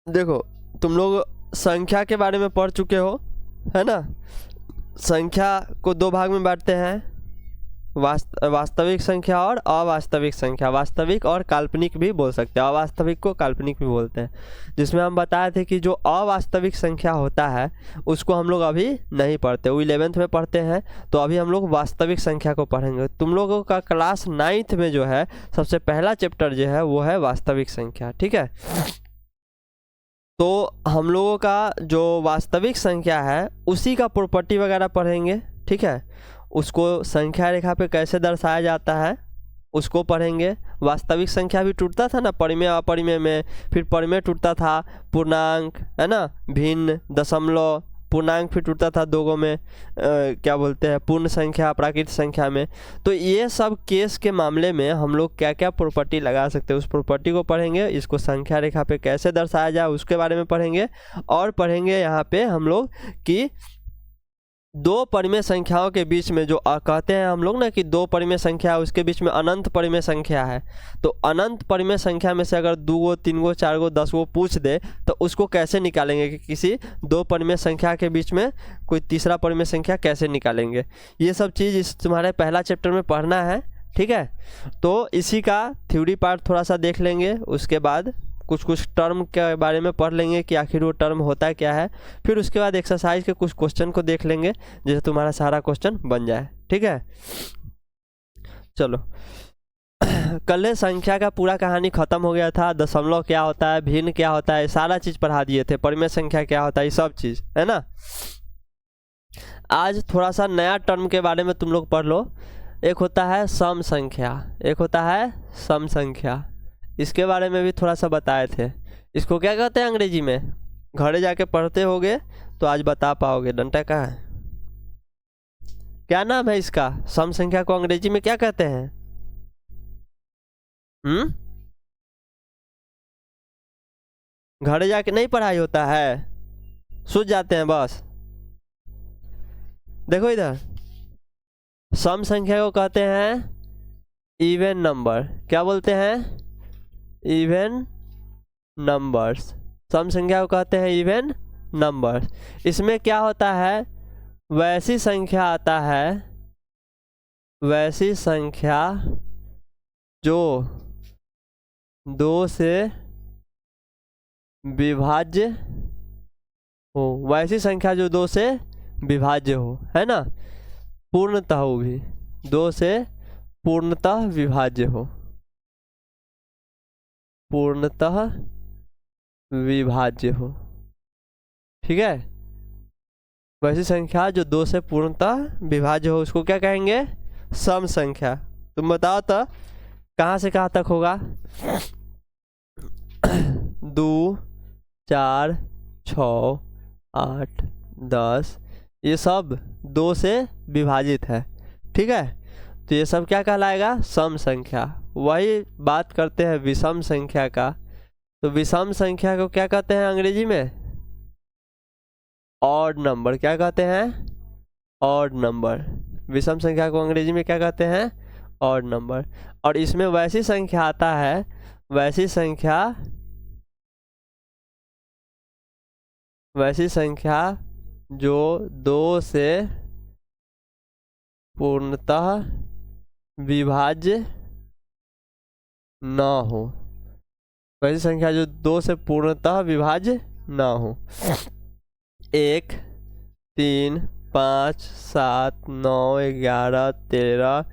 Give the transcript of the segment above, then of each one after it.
देखो, तुम लोग संख्या के बारे में पढ़ चुके हो, है ना। संख्या को दो भाग में बांटते हैं, वास्तविक संख्या और अवास्तविक संख्या। वास्तविक और काल्पनिक भी बोल सकते हैं, अवास्तविक को काल्पनिक भी बोलते हैं। जिसमें हम बताए थे कि जो अवास्तविक संख्या होता है उसको हम लोग अभी नहीं पढ़ते, वो 11th में पढ़ते हैं। तो अभी हम लोग वास्तविक संख्या को पढ़ेंगे। तुम लोगों का क्लास 9th में जो है सबसे पहला चैप्टर जो है वो है वास्तविक संख्या, ठीक है। तो हम लोगों का जो वास्तविक संख्या है उसी का प्रॉपर्टी वगैरह पढ़ेंगे, ठीक है। उसको संख्या रेखा पे कैसे दर्शाया जाता है उसको पढ़ेंगे। वास्तविक संख्या भी टूटता था ना परिमेय अपरिमेय में, फिर परिमेय टूटता था पूर्णांक, है ना, भिन्न, दशमलव, पूर्णांक फिर टूटता था दोगों में क्या बोलते हैं पूर्ण संख्या, प्राकृत संख्या में। तो ये सब केस के मामले में हम लोग क्या क्या प्रॉपर्टी लगा सकते हैं उस प्रॉपर्टी को पढ़ेंगे। इसको संख्या रेखा पे कैसे दर्शाया जाए उसके बारे में पढ़ेंगे। और पढ़ेंगे यहाँ पे हम लोग कि दो परिमेय संख्याओं के बीच में जो कहते हैं हम लोग ना कि दो परिमेय संख्या है उसके बीच में अनंत परिमेय संख्या है। तो अनंत परिमेय संख्या में से अगर 2 गो 3 गो 4 गो 10 गो पूछ दे तो उसको कैसे निकालेंगे कि किसी दो परिमेय संख्या के बीच में कोई तीसरा परिमेय संख्या कैसे निकालेंगे। ये सब चीज़ इस तुम्हारे पहला चैप्टर में पढ़ना है, ठीक है। तो इसी का थ्योरी पार्ट थोड़ा सा देख लेंगे, उसके बाद कुछ टर्म के बारे में पढ़ लेंगे कि आखिर वो टर्म होता क्या है। फिर उसके बाद एक्सरसाइज के कुछ क्वेश्चन को देख लेंगे जिससे तुम्हारा सारा क्वेश्चन बन जाए, ठीक है। चलो कल संख्या का पूरा कहानी खत्म हो गया था। दशमलव क्या होता है, भिन्न क्या होता है, सारा चीज़ पढ़ा दिए थे। परिमेय संख्या क्या होता है, ये सब चीज़, है ना। आज थोड़ा सा नया टर्म के बारे में तुम लोग पढ़ लो। एक होता है सम संख्या, एक होता है सम संख्या। इसके बारे में भी थोड़ा सा बताए थे। इसको क्या कहते हैं अंग्रेजी में, घरे जाके पढ़ते होगे तो आज बता पाओगे। डंटा का है, क्या नाम है इसका, सम संख्या को अंग्रेजी में क्या कहते हैं? घरे जाके नहीं पढ़ाई होता है, सूझ जाते हैं बस। देखो इधर, सम संख्या को कहते हैं इवन नंबर। क्या बोलते हैं? Even numbers. सम संख्या को कहते हैं इवन नंबर्स। इसमें क्या होता है, वैसी संख्या आता है, वैसी संख्या जो 2 से विभाज्य हो, वैसी संख्या जो 2 से विभाज्य हो, है ना। पूर्णतः हो भी 2 से पूर्णतः विभाज्य हो, पूर्णतः विभाज्य हो, ठीक है। वैसी संख्या जो 2 से पूर्णतः विभाज्य हो उसको क्या कहेंगे, सम संख्या। तुम बताओ तो कहाँ से कहाँ तक होगा? 2, 4, 6, 8, 10 ये सब 2 से विभाजित है, ठीक है। तो ये सब क्या कहलाएगा, सम संख्या। वही बात करते हैं विषम संख्या का। तो विषम संख्या को क्या कहते हैं अंग्रेजी में? Odd number. क्या कहते हैं? Odd number. विषम संख्या को अंग्रेजी में क्या कहते हैं? Odd number. और इसमें वैसी संख्या आता है, वैसी संख्या जो 2 से पूर्णतः विभाज्य न हो, वैसी संख्या जो 2 से पूर्णतः विभाज्य न हो। 1, 3, 5, 7, 9, 11, 13,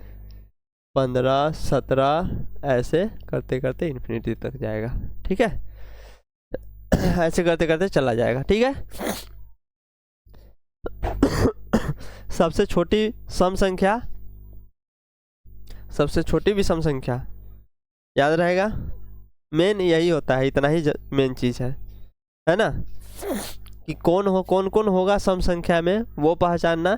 15, 17 ऐसे करते करते इन्फिनिटी तक जाएगा, ठीक है। ऐसे करते करते चला जाएगा, ठीक है। सबसे छोटी सम संख्या, सबसे छोटी विषम संख्या याद रहेगा। मेन यही होता है, इतना ही मेन चीज़ है ना, कि कौन कौन होगा सम संख्या में वो पहचानना,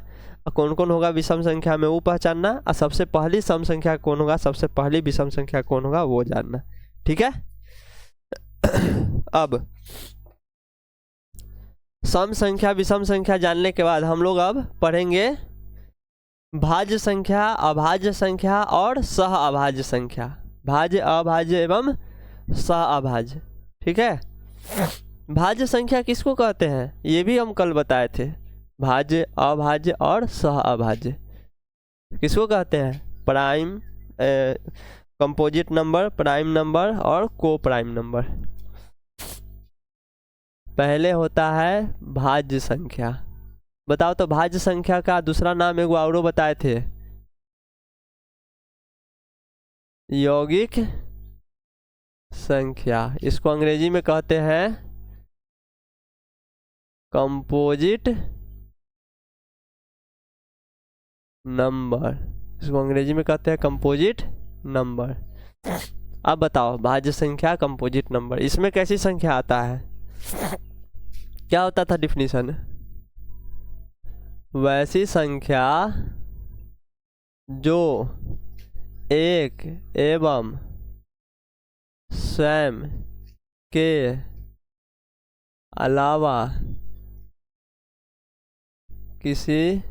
और कौन कौन होगा विषम संख्या में वो पहचानना, और सबसे पहली सम संख्या कौन होगा, सबसे पहली विषम संख्या कौन होगा वो जानना, ठीक है। अब सम संख्या विषम संख्या जानने के बाद हम लोग अब पढ़ेंगे भाज्य संख्या, अभाज्य संख्या और सह अभाज्य संख्या। भाज्य, अभाज्य एवं सह अभाज्य, ठीक है। भाज्य संख्या किसको कहते हैं, ये भी हम कल बताए थे। भाज्य, अभाज्य और सह अभाज्य किसको कहते हैं, prime, composite number, prime number और को प्राइम नंबर। पहले होता है भाज्य संख्या। बताओ तो भाज्य संख्या का दूसरा नाम एक और बताए थे, यौगिक संख्या। इसको अंग्रेजी में कहते हैं कंपोजिट नंबर। इसको अंग्रेजी में कहते हैं कंपोजिट नंबर। अब बताओ भाज्य संख्या, कंपोजिट नंबर, इसमें कैसी संख्या आता है, क्या होता था डिफिनीशन, वैसी संख्या जो एक एवं स्वयं के अलावा किसी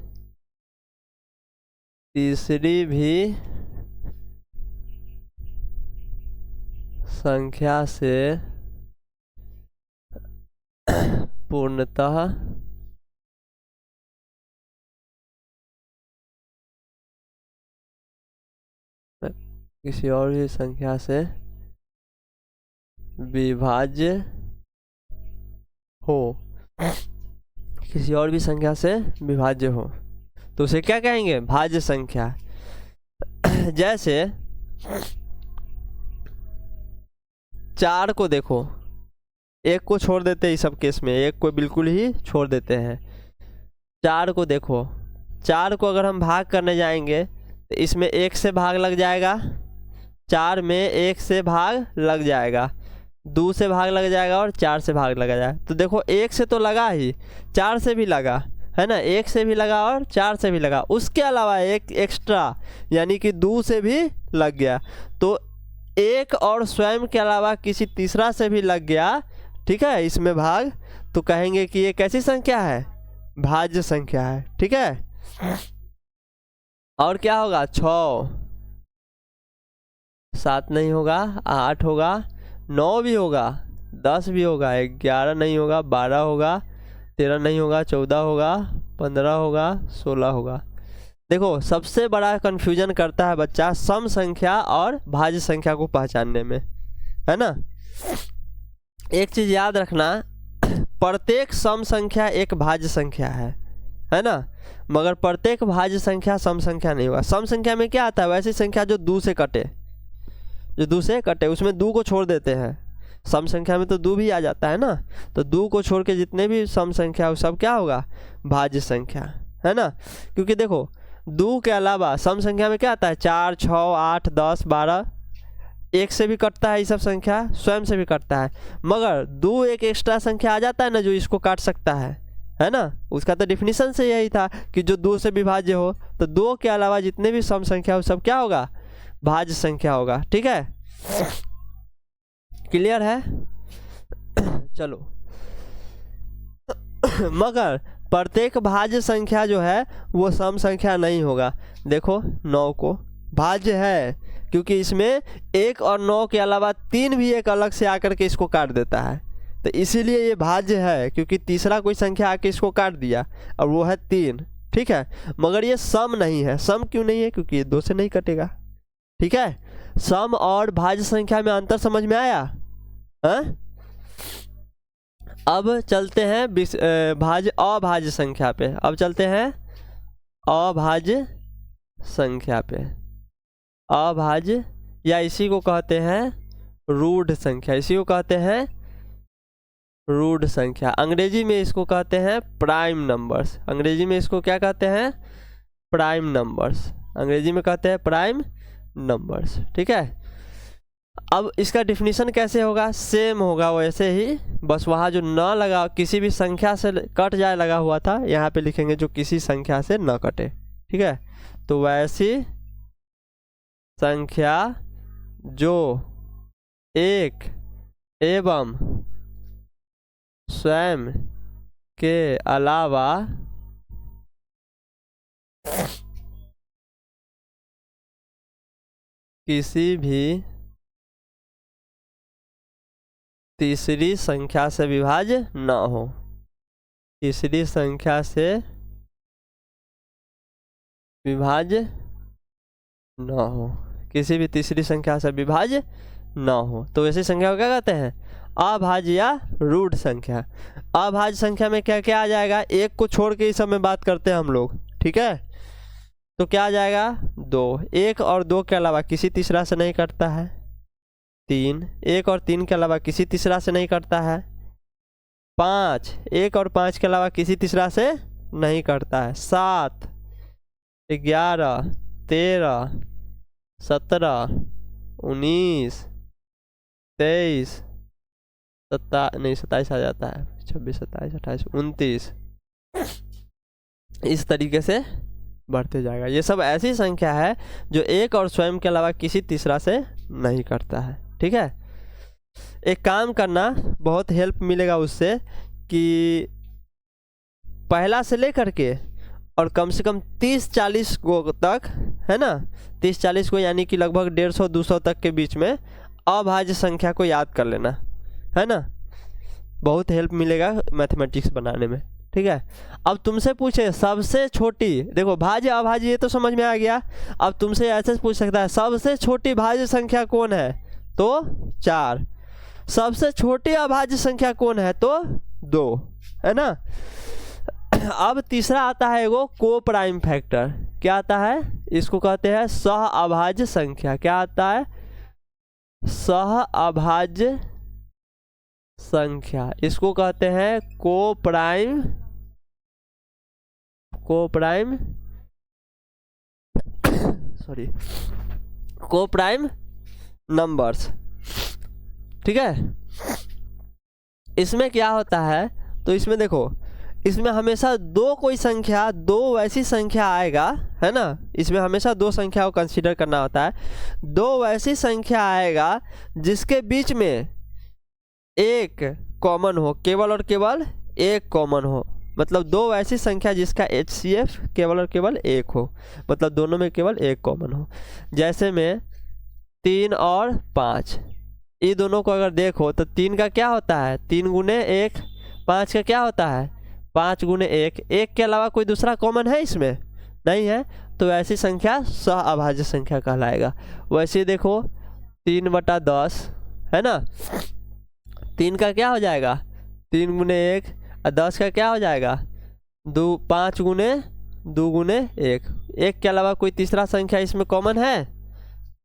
तीसरी भी संख्या से पूर्णतः किसी और भी संख्या से विभाज्य हो, किसी और भी संख्या से विभाज्य हो, तो उसे क्या कहेंगे, भाज्य संख्या। जैसे 4 को देखो, एक को छोड़ देते हैं, इस सब केस में एक को बिल्कुल ही छोड़ देते हैं। 4 को देखो, 4 को अगर हम भाग करने जाएंगे तो इसमें 1 से भाग लग जाएगा, 4 में 1 से भाग लग जाएगा, 2 से भाग लग जाएगा और 4 से भाग लगा जाएगा। तो देखो 1 से तो लगा ही, 4 से भी लगा है ना, 1 से भी लगा और 4 से भी लगा, उसके अलावा एक एक्स्ट्रा यानी कि 2 से भी लग गया। तो एक और स्वयं के अलावा किसी तीसरा से भी लग गया, ठीक है, इसमें भाग, तो कहेंगे कि ये कैसी संख्या है, भाज्य संख्या है। ठीक है, और क्या होगा, 6, 7 नहीं होगा, 8 होगा, 9 भी होगा, 10 भी होगा, 11 नहीं होगा, 12 होगा, 13 नहीं होगा, 14 होगा, 15 होगा, 16 होगा। देखो सबसे बड़ा कंफ्यूजन करता है बच्चा सम संख्या और भाज्य संख्या को पहचानने में, है ना। एक चीज याद रखना, प्रत्येक सम संख्या एक भाज्य संख्या है ना, मगर प्रत्येक भाज्य संख्या सम संख्या नहीं होगा। सम संख्या में क्या आता है, वैसी संख्या जो 2 से कटे, जो 2 से कटे, उसमें 2 को छोड़ देते हैं। सम संख्या में तो 2 भी आ जाता है ना, तो 2 को छोड़ के जितने भी सम संख्या वो सब क्या होगा, भाज्य संख्या, है ना। क्योंकि देखो 2 के अलावा सम संख्या में क्या आता है, 4, 6, 8, 10, 12, 1 से भी कटता है, ये सब संख्या स्वयं से भी कटता है, मगर 2 एक एक्स्ट्रा संख्या आ जाता है ना जो इसको काट सकता है ना। उसका तो डिफिनीशन से यही था कि जो 2 से विभाज्य हो, तो 2 के अलावा जितने भी सम संख्या हो सब क्या होगा, भाज्य संख्या होगा। ठीक है, क्लियर है। चलो मगर प्रत्येक भाज्य संख्या जो है वो सम संख्या नहीं होगा। देखो 9 को भाज्य है क्योंकि इसमें 1 और 9 के अलावा 3 भी एक अलग से आकर के इसको काट देता है, तो इसीलिए ये भाज्य है, क्योंकि तीसरा कोई संख्या आके इसको काट दिया और वो है 3। ठीक है, मगर ये सम नहीं है। सम क्यों नहीं है, क्योंकि ये 2 से नहीं कटेगा। ठीक है, सम और भाज्य संख्या में अंतर समझ में आया, हाँ? अब चलते हैं अभाज्य संख्या पे। अब चलते हैं अभाज्य संख्या पे। अभाज्य या इसी को कहते हैं रूढ़ संख्या, इसी को कहते हैं रूढ़ संख्या। अंग्रेजी में इसको कहते हैं प्राइम नंबर्स। अंग्रेजी में इसको क्या कहते हैं, प्राइम नंबर्स। अंग्रेजी में कहते हैं प्राइम नंबर्स। ठीक है, अब इसका डिफिनीशन कैसे होगा, सेम होगा वैसे ही, बस वहाँ जो न लगा, किसी भी संख्या से कट जाए लगा हुआ था, यहाँ पे लिखेंगे जो किसी संख्या से न कटे। ठीक है, तो वैसी संख्या जो एक एवं स्वयं के अलावा किसी भी तीसरी संख्या से विभाज्य न हो, तीसरी संख्या से विभाज्य न हो, किसी भी तीसरी संख्या से विभाज्य न हो, तो ऐसी संख्या को क्या कहते हैं? अभाज्य या रूट संख्या। अभाज्य संख्या में क्या क्या आ जाएगा? एक को छोड़ के इस समय बात करते हैं हम लोग, ठीक है? तो क्या आ जाएगा? 2, 1 और 2 के अलावा किसी तीसरा से नहीं कटता है। 3, 1 और 3 के अलावा किसी तीसरा से नहीं कटता है। 5, 1 और 5 के अलावा किसी तीसरा से नहीं कटता है। 7, 11, 13, 17, 19, 23, 27 आ जाता है, 26, 27, 28, 29, इस तरीके से बढ़ते जाएगा। ये सब ऐसी संख्या है जो एक और स्वयं के अलावा किसी तीसरा से नहीं करता है, ठीक है? एक काम करना, बहुत हेल्प मिलेगा उससे कि पहला से लेकर के और कम से कम 30-40 को तक, है ना, 30-40 को यानी कि लगभग 150-200 तक के बीच में अभाज्य संख्या को याद कर लेना, है ना? बहुत हेल्प मिलेगा मैथमेटिक्स बनाने में, ठीक है? अब तुमसे पूछे सबसे छोटी, देखो भाज्य अभाज्य ये तो समझ में आ गया। अब तुमसे ऐसे पूछ सकता है सबसे छोटी भाज्य संख्या कौन है? तो 4। सबसे छोटी अभाज्य संख्या कौन है? तो 2, है ना? अब तीसरा आता है वो को प्राइम फैक्टर। क्या आता है? इसको कहते हैं सह अभाज्य संख्या। क्या आता है? सह अभाज्य संख्या। इसको कहते हैं को प्राइम सॉरी को प्राइम नंबर्स, ठीक है? इसमें क्या होता है? तो इसमें देखो, इसमें हमेशा कोई संख्या, 2 वैसी संख्या आएगा, है ना? इसमें हमेशा 2 संख्या को कंसीडर करना होता है। 2 वैसी संख्या आएगा जिसके बीच में एक कॉमन हो, केवल और केवल एक कॉमन हो। मतलब 2 ऐसी संख्या जिसका HCF केवल और केवल 1 हो, मतलब दोनों में केवल एक कॉमन हो। जैसे में 3 और 5, ये दोनों को अगर देखो तो 3 का क्या होता है? 3 गुने 1। 5 का क्या होता है? 5 गुने 1। 1 के अलावा कोई दूसरा कॉमन है इसमें? नहीं है। तो ऐसी संख्या सह अभाज्य संख्या कहलाएगा। वैसे देखो 3/10, है ना? 3 का क्या हो जाएगा? 3 गुने 1। और 10 का क्या हो जाएगा? 5 गुने 2 गुने 1। 1 के अलावा कोई तीसरा संख्या इसमें कॉमन है?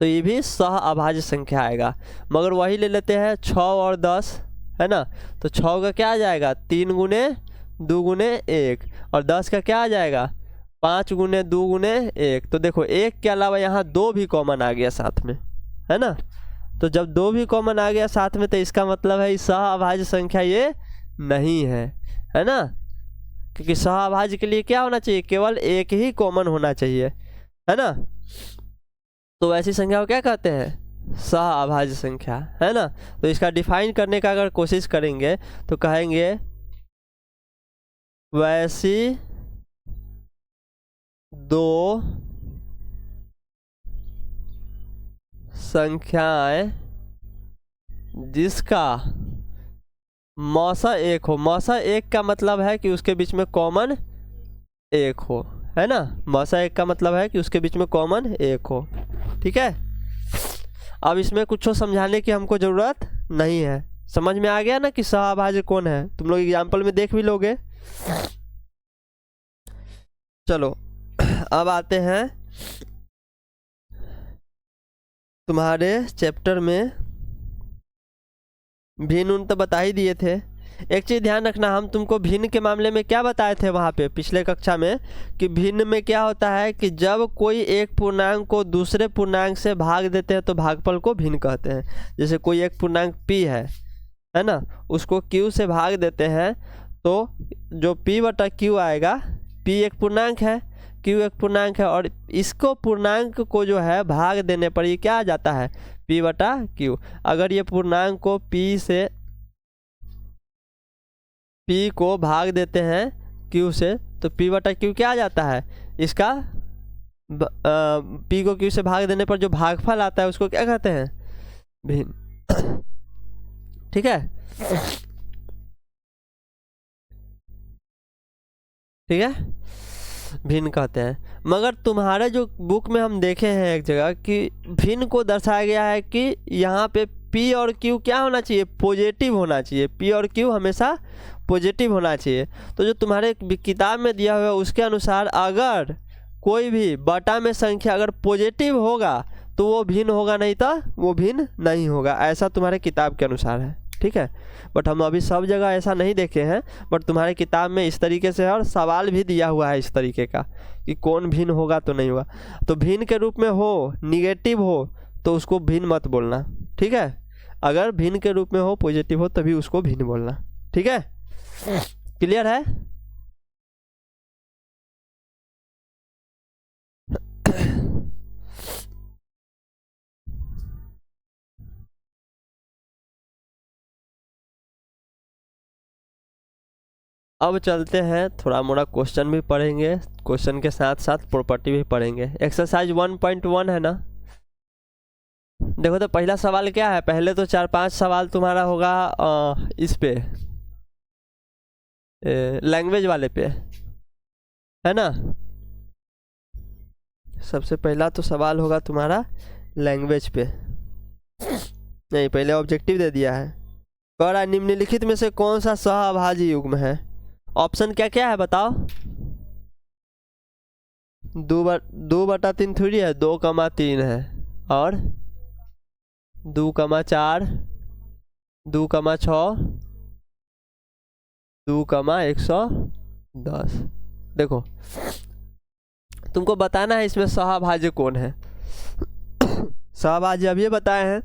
तो ये भी सह अभाज्य संख्या आएगा। मगर वही ले लेते हैं 6 और 10, है ना? तो 6 का क्या आ जाएगा? 3 गुने 2 गुने 1। और 10 का क्या आ जाएगा? 5 गुने 2 गुने 1। तो देखो 1 के अलावा यहाँ 2 भी कॉमन आ गया साथ में, है ना? तो जब 2 भी कॉमन आ गया साथ में तो इसका मतलब है सह अभाज्य संख्या ये नहीं है ना? क्योंकि सह अभाज्य के लिए क्या होना चाहिए? केवल एक ही कॉमन होना चाहिए, है ना? तो ऐसी संख्या को क्या कहते हैं? सह अभाज्य संख्या, है ना? तो इसका डिफाइन करने का अगर कोशिश करेंगे तो कहेंगे वैसी 2 संख्याएं जिसका मौसा 1 हो। मौसा 1 का मतलब है कि उसके बीच में कॉमन 1 हो, है ना? मौसा 1 का मतलब है कि उसके बीच में कॉमन 1 हो, ठीक है? अब इसमें कुछ समझाने की हमको ज़रूरत नहीं है। समझ में आ गया ना कि सह अभाज्य कौन है? तुम लोग एग्जाम्पल में देख भी लोगे। चलो अब आते हैं तुम्हारे चैप्टर में। भिन्न उन तो बता ही दिए थे। एक चीज़ ध्यान रखना, हम तुमको भिन्न के मामले में क्या बताए थे वहाँ पे पिछले कक्षा में, कि भिन्न में क्या होता है कि जब कोई एक पूर्णांक को दूसरे पूर्णांक से भाग देते हैं तो भागफल को भिन्न कहते हैं। जैसे कोई एक पूर्णांक p है ना, उसको q से भाग देते हैं तो जो p/q आएगा, p एक पूर्णांक है, q एक पूर्णांक है, और इसको पूर्णांक को जो है भाग देने पर ये क्या आ जाता है? p/q। अगर ये पूर्णांक को p को भाग देते हैं q से तो p/q क्या आ जाता है? इसका p को q से भाग देने पर जो भागफल आता है उसको क्या कहते हैं? भिन्न, ठीक है? ठीक है, भिन्न कहते हैं। मगर तुम्हारे जो बुक में हम देखे हैं एक जगह कि भिन्न को दर्शाया गया है कि यहाँ पे P और Q क्या होना चाहिए, पॉजिटिव होना चाहिए। P और Q हमेशा पॉजिटिव होना चाहिए। तो जो तुम्हारे किताब में दिया हुआ है उसके अनुसार अगर कोई भी बटा में संख्या अगर पॉजिटिव होगा तो वो भिन्न होगा, नहीं तो वो भिन्न नहीं होगा, ऐसा तुम्हारे किताब के अनुसार है। ठीक है, बट हम अभी सब जगह ऐसा नहीं देखे हैं, बट तुम्हारे किताब में इस तरीके से है और सवाल भी दिया हुआ है इस तरीके का कि कौन भिन्न होगा तो नहीं होगा। तो भिन्न के रूप में हो, निगेटिव हो तो उसको भिन्न मत बोलना। ठीक है, अगर भिन्न के रूप में हो, पॉजिटिव हो तभी उसको भिन्न बोलना। ठीक है, क्लियर है? अब चलते हैं, थोड़ा मोड़ा क्वेश्चन भी पढ़ेंगे, क्वेश्चन के साथ साथ प्रॉपर्टी भी पढ़ेंगे। एक्सरसाइज 1.1 है ना। देखो तो पहला सवाल क्या है, पहले तो 4-5 सवाल तुम्हारा होगा इस पे लैंग्वेज वाले पे, है ना। सबसे पहला तो सवाल होगा तुम्हारा लैंग्वेज पे। नहीं, पहले ऑब्जेक्टिव दे दिया है। कह रहा है निम्नलिखित में से कौन सा सहअभाज्य युग्म है। ऑप्शन क्या क्या है बताओ। 2/3 थोड़ी है, 2,3 है, और 2,4, 2,6, 2,110। देखो तुमको बताना है इसमें सहअभाज्य कौन है। सहअभाज्य अभी बताए हैं।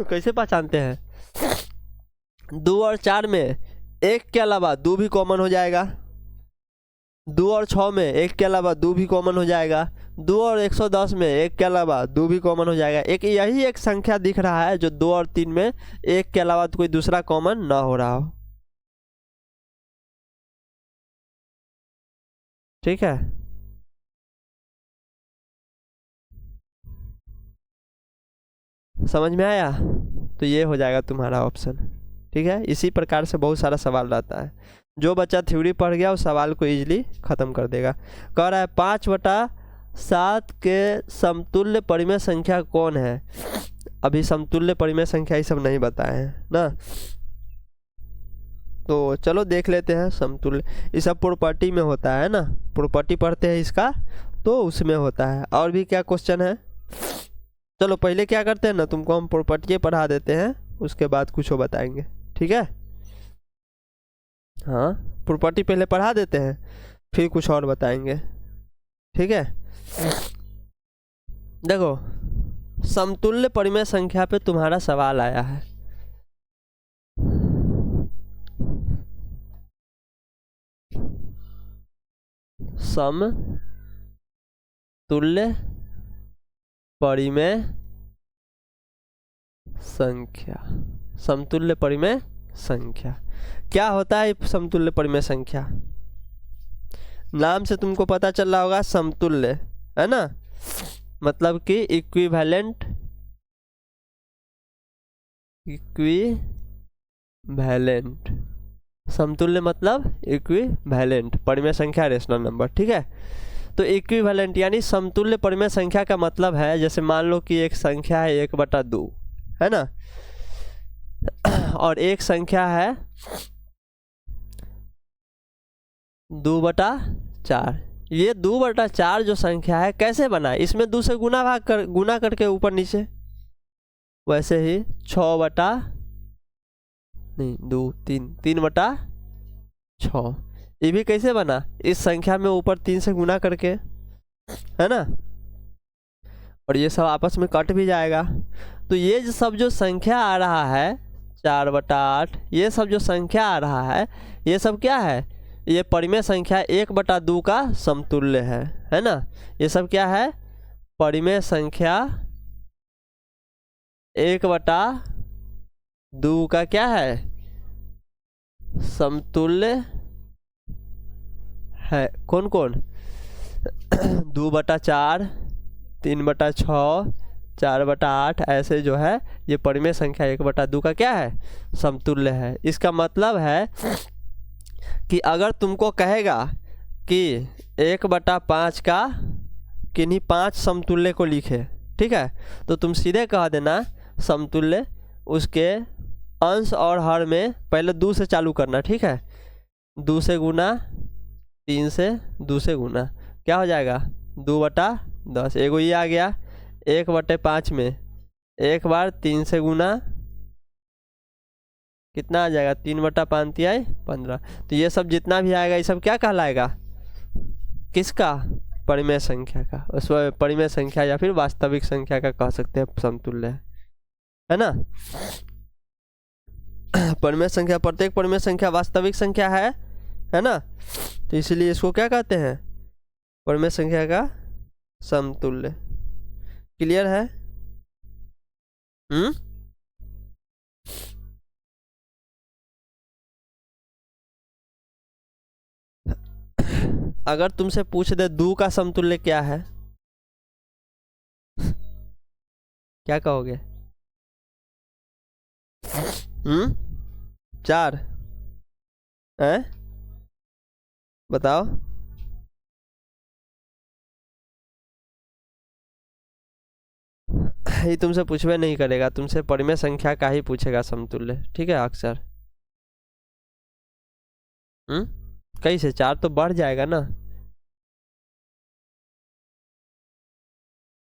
कैसे पहचानते हैं, 2 और 4 में 1 के अलावा 2 भी कॉमन हो जाएगा। 2 और 6 में 1 के अलावा 2 भी कॉमन हो जाएगा। 2 और 110 में 1 के अलावा 2 भी कॉमन हो जाएगा। एक यही एक संख्या दिख रहा है जो 2 और 3 में 1 के अलावा तो कोई दूसरा कॉमन ना हो रहा हो। ठीक है, समझ में आया? तो ये हो जाएगा तुम्हारा ऑप्शन। ठीक है, इसी प्रकार से बहुत सारा सवाल रहता है। जो बच्चा थ्योरी पढ़ गया उस सवाल को इजीली ख़त्म कर देगा। कह रहा है 5/7 के समतुल्य परिमेय संख्या कौन है। अभी समतुल्य परिमेय संख्या ये सब नहीं बताए हैं ना, तो चलो देख लेते हैं। समतुल्य ये सब प्रॉपर्टी में होता है ना, प्रॉपर्टी पढ़ते हैं इसका तो उसमें होता है। और भी क्या क्वेश्चन है, चलो पहले क्या करते हैं ना, तुमको हम प्रॉपर्टी पढ़ा देते हैं, उसके बाद कुछ और बताएंगे। ठीक है, हाँ प्रॉपर्टी पहले पढ़ा देते हैं फिर कुछ और बताएंगे। ठीक है, देखो समतुल्य परिमेय संख्या पे तुम्हारा सवाल आया है। समतुल्य परिमेय संख्या, समतुल्य परिमेय संख्या क्या होता है। समतुल्य परिमेय संख्या नाम से तुमको पता चल रहा होगा, समतुल्य है ना, मतलब कि इक्विवेलेंट, इक्विवेलेंट। समतुल्य मतलब इक्विवेलेंट, परिमेय संख्या रेशनल नंबर। ठीक है, तो इक्विवेलेंट यानी समतुल्य परिमेय संख्या का मतलब है, जैसे मान लो कि एक संख्या है 1/2 है ना, और एक संख्या है 2/4। ये 2/4 जो संख्या है कैसे बना है, इसमें 2 से गुना करके ऊपर नीचे, वैसे ही 3/6 ये भी कैसे बना, इस संख्या में ऊपर 3 से गुना करके, है ना, और ये सब आपस में कट भी जाएगा। तो ये सब जो संख्या आ रहा है 4/8, ये सब जो संख्या आ रहा है ये सब क्या है, ये परिमेय संख्या 1/2 का समतुल्य है ना। ये सब क्या है, परिमेय संख्या 1/2 का क्या है, समतुल्य है। कौन कौन, 2/4, 3/6, 4/8 ऐसे जो है ये परिमेय संख्या 1/2 का क्या है, समतुल्य है। इसका मतलब है कि अगर तुमको कहेगा कि 1/5 का किन्हीं 5 समतुल्य को लिखे, ठीक है, तो तुम सीधे कह देना समतुल्य उसके अंश और हर में पहले 2 से चालू करना, ठीक है, 2 से गुना, 3 से 2 से गुना, क्या हो जाएगा 2/10। एगो ये आ गया 1/5 में 1 बार 3 से गुना कितना आ जाएगा 3/5 तिहाई 15। तो ये सब जितना भी आएगा ये सब क्या कहलाएगा, किसका, परिमेय संख्या का। उसमें परिमेय संख्या या फिर वास्तविक संख्या का कह सकते हैं समतुल्य, है ना। परिमेय संख्या, प्रत्येक परिमेय संख्या वास्तविक संख्या है ना, तो इसलिए इसको क्या कहते हैं, परिमेय संख्या का समतुल्य। क्लियर है? अगर तुमसे पूछ दे 2 का समतुल्य क्या है, क्या कहोगे? 4 है, बताओ। ये तुमसे पूछवे नहीं करेगा, तुमसे परिमेय संख्या का ही पूछेगा समतुल्य, ठीक है, अक्सर। कैसे 4 तो बढ़ जाएगा ना।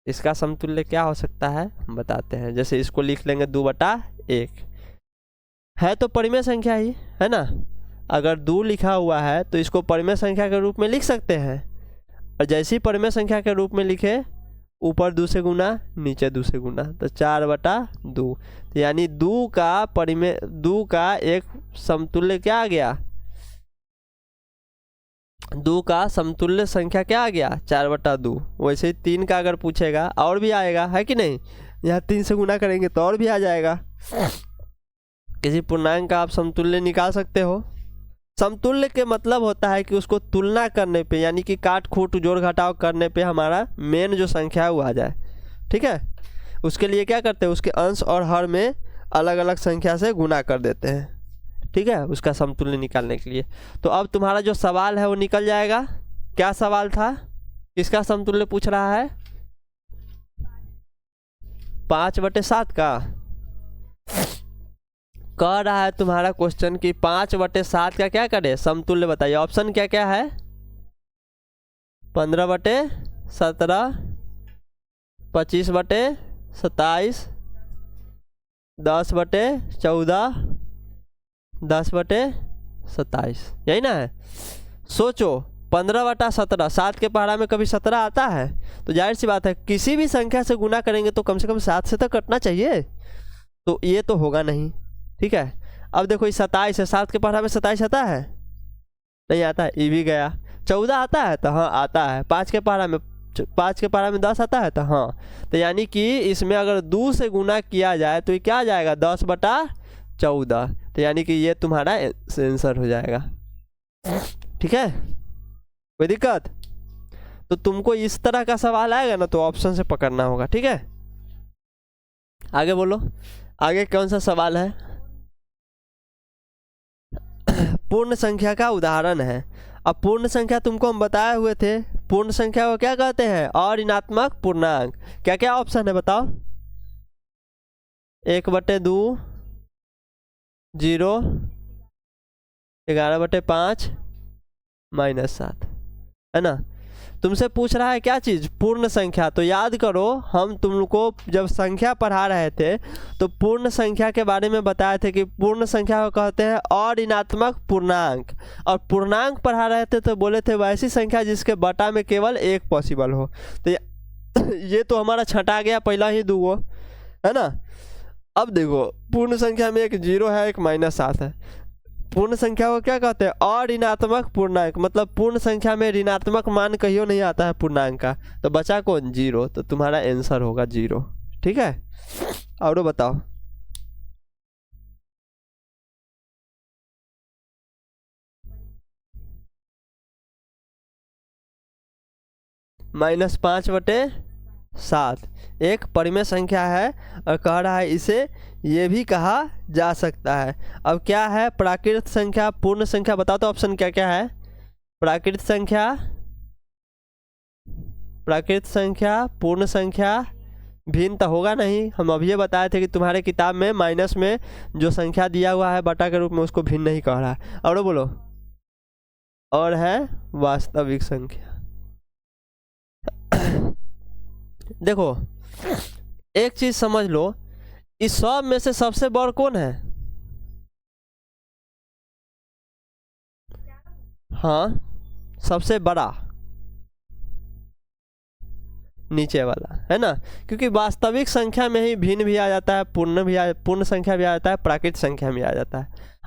इसका समतुल्य क्या हो सकता है हम बताते हैं। जैसे इसको लिख लेंगे 2/1 है तो परिमेय संख्या ही है ना। अगर 2 लिखा हुआ है तो इसको परिमेय संख्या के रूप में लिख सकते हैं, और जैसे ही परिमेय संख्या के रूप में लिखे ऊपर 2 से गुना नीचे 2 से गुना, तो 4/2। तो यानी 2 का एक समतुल्य क्या आ गया, 2 का समतुल्य संख्या क्या आ गया 4/2। वैसे ही 3 का अगर पूछेगा और भी आएगा, है कि नहीं, यहाँ 3 से गुना करेंगे तो और भी आ जाएगा। किसी पूर्णांक का आप समतुल्य निकाल सकते हो। समतुल्य के मतलब होता है कि उसको तुलना करने पे, यानी कि काट खूट जोड़ घटाव करने पे हमारा मेन जो संख्या है वो आ जाए, ठीक है। उसके लिए क्या करते हैं, उसके अंश और हर में अलग अलग संख्या से गुना कर देते हैं, ठीक है, उसका समतुल्य निकालने के लिए। तो अब तुम्हारा जो सवाल है वो निकल जाएगा। क्या सवाल था, किसका समतुल्य पूछ रहा है, 5/7 का कह रहा है तुम्हारा क्वेश्चन कि 5/7 का क्या करे समतुल्य बताइए। ऑप्शन क्या क्या है, 15/17, 25/27, 10/14, 10/27, यही ना है। सोचो 15/17, 7 के पहाड़ा में कभी 17 आता है, तो जाहिर सी बात है किसी भी संख्या से गुना करेंगे तो कम से कम 7 से तो कटना चाहिए, तो ये तो होगा नहीं, ठीक है। अब देखो ये 27 है, 7 के पहाड़ा में 27 आता है, नहीं आता है, ये भी गया। 14 आता है, तो हाँ आता है। 5 के पहाड़ा में 10 आता है, तो हाँ। तो यानी कि इसमें अगर 2 से गुना किया जाए तो ये क्या आ जाएगा 10/14, तो यानी कि ये तुम्हारा आंसर हो जाएगा, ठीक है, कोई दिक्कत। तो तुमको इस तरह का सवाल आएगा ना तो ऑप्शन से पकड़ना होगा, ठीक है। आगे बोलो, आगे कौन सा सवाल है। पूर्ण संख्या का उदाहरण है। अब पूर्ण संख्या तुमको हम बताए हुए थे, पूर्ण संख्या को क्या कहते हैं, अऋणात्मक पूर्णांक। क्या क्या ऑप्शन है बताओ, 1/2, 0, 11/5, -7, है ना। तुमसे पूछ रहा है क्या चीज़, पूर्ण संख्या। तो याद करो हम तुमको जब संख्या पढ़ा रहे थे तो पूर्ण संख्या के बारे में बताए थे कि पूर्ण संख्या को कहते हैं अऋणात्मक पूर्णांक, और पूर्णांक पढ़ा रहे थे तो बोले थे वैसी संख्या जिसके बटा में केवल 1 पॉसिबल हो। तो ये तो हमारा छटा गया पहला ही 2, है ना। अब देखो पूर्ण संख्या में एक 0 है, एक -7 है। पूर्ण संख्या को क्या कहते हैं, अऋणात्मक पूर्णांक, मतलब पूर्ण संख्या में ऋणात्मक मान कहियो नहीं आता है पूर्णांक का, तो बचा कौन 0, तो तुम्हारा आंसर होगा 0, ठीक है। और बताओ, -5/7 7 एक परिमेय संख्या है और कह रहा है इसे ये भी कहा जा सकता है। अब क्या है प्राकृत संख्या, पूर्ण संख्या, बताओ तो ऑप्शन क्या क्या है। प्राकृत संख्या, प्राकृत संख्या, पूर्ण संख्या, भिन्न तो होगा नहीं, हम अभी ये बताए थे कि तुम्हारे किताब में माइनस में जो संख्या दिया हुआ है बटा के रूप में उसको भिन्न नहीं कह रहा है। और बोलो, और है वास्तविक संख्या। देखो एक चीज समझ लो, इस सब में से सबसे बड़ कौन है? हाँ, सबसे बड़ा नीचे वाला है ना, क्योंकि वास्तविक संख्या में ही भिन्न भी आ जाता है, पूर्ण संख्या भी आ जाता है, प्राकृत संख्या में आ जाता है।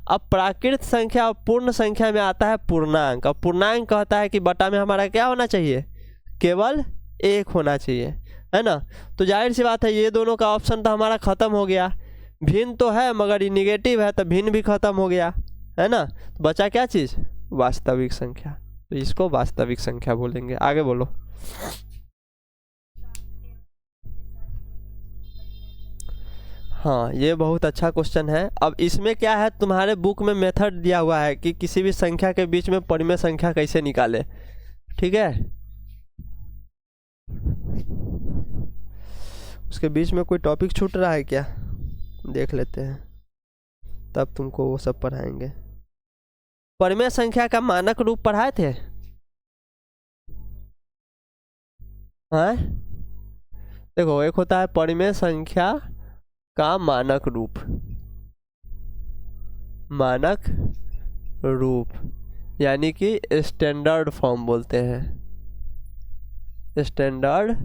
अब प्राकृत संख्या और पूर्ण संख्या में आता है पूर्णांक। अब पूर्णांक कहता है कि बटा में हमारा क्या होना चाहिए? केवल 1 होना चाहिए, है ना। तो जाहिर सी बात है ये दोनों का ऑप्शन तो हमारा खत्म हो गया। भिन्न तो है मगर ये निगेटिव है, तो भिन्न भी खत्म हो गया, है ना। तो बचा क्या चीज़? वास्तविक संख्या। तो इसको वास्तविक संख्या बोलेंगे। आगे बोलो। हाँ, ये बहुत अच्छा क्वेश्चन है। अब इसमें क्या है, तुम्हारे बुक में मेथड दिया हुआ है कि किसी भी संख्या के बीच में परिमेय संख्या कैसे निकाले, ठीक है। उसके बीच में कोई टॉपिक छूट रहा है क्या, देख लेते हैं, तब तुमको वो सब पढ़ाएंगे। परिमेय संख्या का मानक रूप पढ़ाए थे? हाँ, देखो एक होता है परिमेय संख्या का मानक रूप, मानक रूप यानी कि स्टैंडर्ड फॉर्म बोलते हैं, स्टैंडर्ड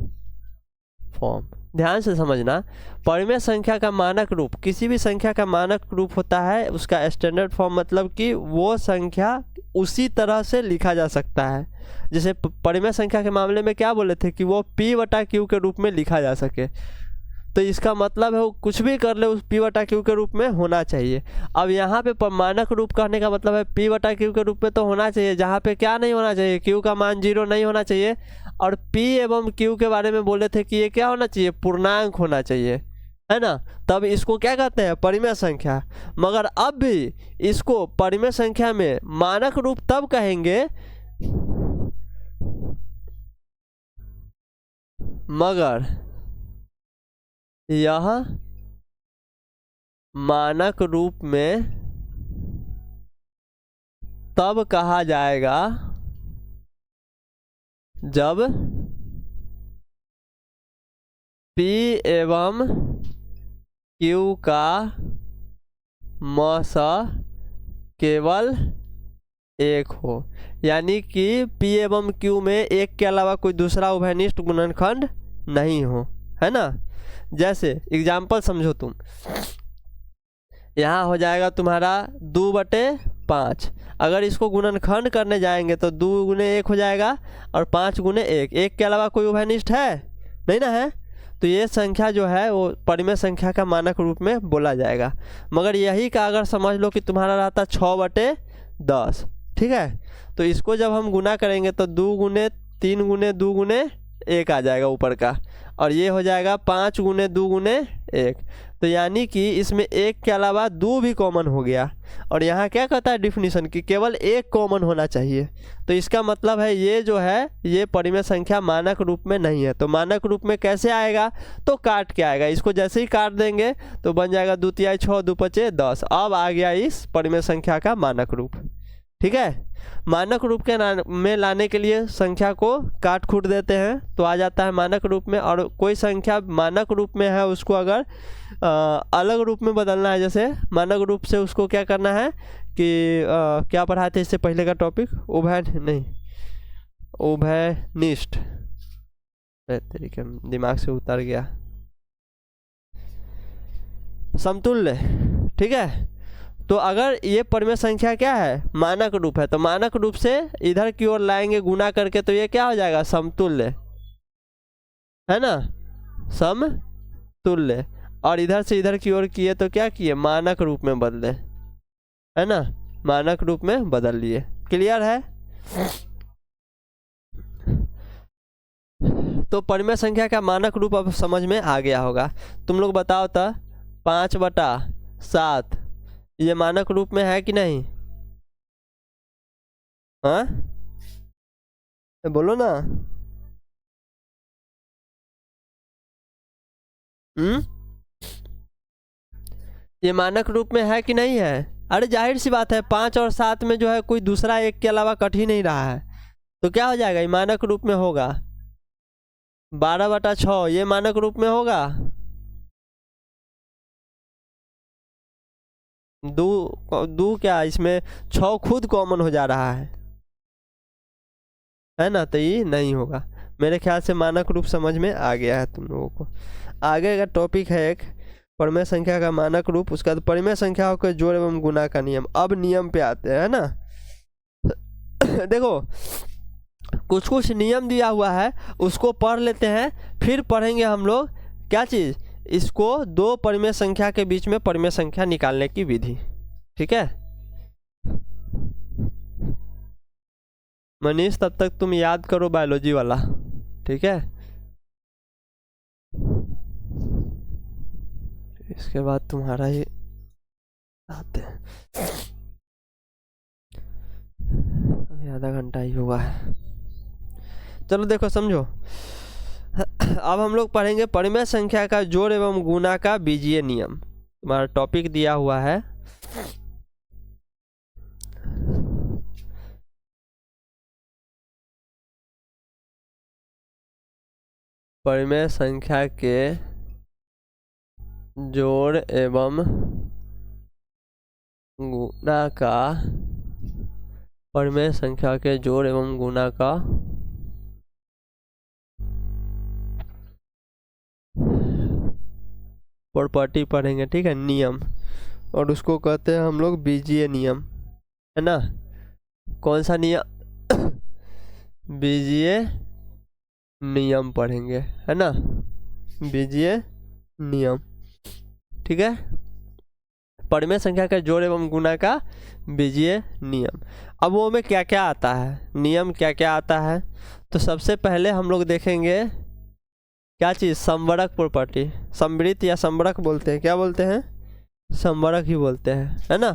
फॉर्म। ध्यान से समझना, परिमेय संख्या का मानक रूप, किसी भी संख्या का मानक रूप होता है उसका स्टैंडर्ड फॉर्म, मतलब कि वो संख्या उसी तरह से लिखा जा सकता है। जैसे परिमेय संख्या के मामले में क्या बोले थे कि वो P/Q के रूप में लिखा जा सके, तो इसका मतलब है वो कुछ भी कर ले उस P/Q के रूप में होना चाहिए। अब यहाँ पे मानक रूप कहने का मतलब है P/Q के रूप में तो होना चाहिए, जहाँ पे क्या नहीं होना चाहिए, Q का मान 0 नहीं होना चाहिए। और P एवं Q के बारे में बोले थे कि ये क्या होना चाहिए, पूर्णांक होना चाहिए, है ना। तब इसको क्या कहते हैं, परिमेय संख्या। मगर अब भी इसको परिमेय संख्या में मानक रूप तब कहेंगे मगर यह मानक रूप में तब कहा जाएगा जब P एवं Q का मस केवल 1 हो, यानी कि P एवं Q में 1 के अलावा कोई दूसरा उभयनिष्ठ गुणनखंड नहीं हो, है ना। जैसे एग्जाम्पल समझो तुम, यहाँ हो जाएगा तुम्हारा 2/5। अगर इसको गुणनखंड करने जाएंगे तो 2 गुने 1 हो जाएगा और 5 गुने 1, 1 के अलावा कोई उभयनिष्ठ है नहीं ना, है। तो ये संख्या जो है वो परिमेय संख्या का मानक रूप में बोला जाएगा। मगर यही का अगर समझ लो कि तुम्हारा रहता 6/10, ठीक है। तो इसको जब हम गुना करेंगे तो 2 गुने 3 गुने 2 गुने 1 आ जाएगा ऊपर का, और ये हो जाएगा 5 गुने 2 गुने 1। तो यानी कि इसमें 1 के अलावा 2 भी कॉमन हो गया। और यहाँ क्या कहता है डिफिनीशन कि केवल 1 कॉमन होना चाहिए। तो इसका मतलब है ये जो है ये परिमेय संख्या मानक रूप में नहीं है। तो मानक रूप में कैसे आएगा, तो काट के आएगा। इसको जैसे ही काट देंगे तो बन जाएगा 2 तिहाई 6 2 5 10। अब आ गया इस परिमेय संख्या का मानक रूप, ठीक है। मानक रूप के में लाने के लिए संख्या को काट खूट देते हैं तो आ जाता है मानक रूप में। और कोई संख्या मानक रूप में है उसको अगर अलग रूप में बदलना है, जैसे मानक रूप से उसको क्या करना है कि क्या पढ़ाए थे इससे पहले का टॉपिक, उभयनिष्ठ, तरीके दिमाग से उतर गया, समतुल्य, ठीक है। तो अगर ये परिमेय संख्या क्या है, मानक रूप है, तो मानक रूप से इधर की ओर लाएंगे गुना करके, तो ये क्या हो जाएगा, समतुल्य, है ना, समतुल्य। और इधर से इधर की ओर किए तो क्या किए, मानक रूप में बदले, है ना, मानक रूप में बदल लिए। क्लियर है। तो परिमेय संख्या का मानक रूप अब समझ में आ गया होगा। तुम लोग बताओ तो 5/7 ये मानक रूप में है कि नहीं? हाँ बोलो ना। ये मानक रूप में है कि नहीं है? अरे जाहिर सी बात है, 5 और 7 में जो है कोई दूसरा एक के अलावा कट ही नहीं रहा है, तो क्या हो जाएगा? ये मानक रूप में होगा। 12/6 ये मानक रूप में होगा। दो क्या, इसमें 6 खुद कॉमन हो जा रहा है ना, तो ये नहीं होगा। मेरे ख्याल से मानक रूप समझ में आ गया है तुम लोगों को। आगे का टॉपिक है एक परिमेय संख्या का मानक रूप, उसका तो परिमेय संख्याओं के जोड़ एवं गुना का नियम। अब नियम पे आते हैं ना। देखो कुछ कुछ नियम दिया हुआ है, उसको पढ़ लेते हैं, फिर पढ़ेंगे हम लोग क्या चीज़, इसको दो परिमेय संख्या के बीच में परिमेय संख्या निकालने की विधि। ठीक है मनीष, तब तक तुम याद करो बायोलॉजी वाला। ठीक है, इसके बाद तुम्हारा ही आते हैं। अभी आधा घंटा ही हुआ है। चलो देखो समझो। अब हम लोग पढ़ेंगे परिमेय संख्या का जोड़ एवं गुना का बीजीय नियम। तुम्हारा टॉपिक दिया हुआ है परिमेय संख्या के जोड़ एवं गुना का, परिमेय संख्या के जोड़ एवं गुना का प्रॉपर्टी पढ़ेंगे। ठीक है, नियम, और उसको कहते हैं हम लोग बीजीय नियम, है ना। कौन सा नियम? बीजीय नियम पढ़ेंगे, है ना, बीजीय नियम। ठीक है, परिमेय संख्या का जोड़ एवं गुना का बीजीय नियम। अब वो में क्या क्या आता है, नियम क्या क्या आता है, तो सबसे पहले हम लोग देखेंगे क्या चीज़, संवरक प्रॉपर्टी। संवृत या संवरक बोलते हैं, क्या बोलते हैं? संवरक ही बोलते हैं, है ना।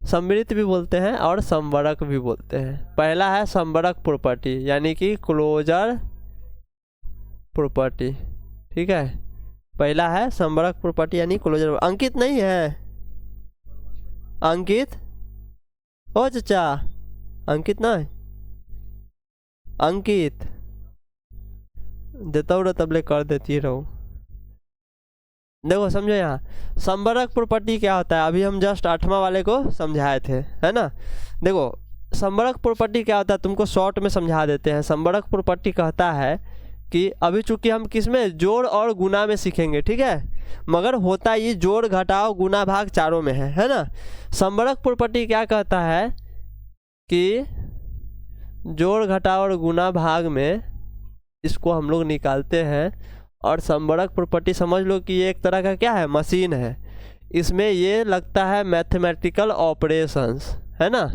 संवृत भी बोलते हैं और संवरक भी बोलते हैं। पहला है संवरक प्रॉपर्टी, यानी कि क्लोजर प्रॉपर्टी। ठीक है, पहला है संवरक प्रॉपर्टी यानी क्लोजर। अंकित नहीं है? अंकित ओ चाचा, अंकित ना है? अंकित देता हूँ तबले कर देती रहो। देखो समझो, यहाँ संवरक प्रॉपर्टी क्या होता है, अभी हम जस्ट 8वां वाले को समझाए थे, है ना। देखो संवरक प्रॉपर्टी क्या होता है, तुमको शॉर्ट में समझा देते हैं। संवरक प्रॉपर्टी कहता है कि अभी चूंकि हम किस में, जोड़ और गुना में सीखेंगे, ठीक है, मगर होता ये जोड़ घटाव गुना भाग चारों में है ना। संवरक प्रॉपर्टी क्या कहता है कि जोड़ घटाव और गुना भाग में इसको हम लोग निकालते हैं। और संवरक प्रॉपर्टी समझ लो कि ये एक तरह का क्या है, मशीन है। इसमें ये लगता है मैथमेटिकल ऑपरेशंस, है ना,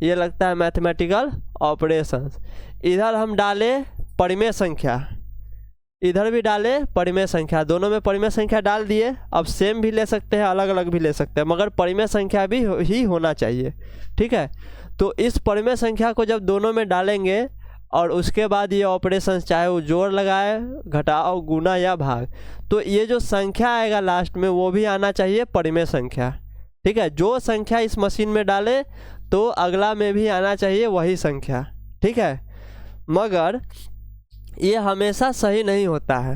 ये लगता है मैथमेटिकल ऑपरेशंस। इधर हम डाले परिमेय संख्या, इधर भी डाले परिमेय संख्या, दोनों में परिमेय संख्या डाल दिए। अब सेम भी ले सकते हैं, अलग अलग भी ले सकते हैं, मगर परिमेय संख्या भी ही होना चाहिए। ठीक है, तो इस परिमेय संख्या को जब दोनों में डालेंगे और उसके बाद ये ऑपरेशन, चाहे वो जोड़ लगाए, घटाओ, गुना या भाग, तो ये जो संख्या आएगा लास्ट में वो भी आना चाहिए परिमेय संख्या। ठीक है, जो संख्या इस मशीन में डाले तो अगला में भी आना चाहिए वही संख्या। ठीक है, मगर ये हमेशा सही नहीं होता है,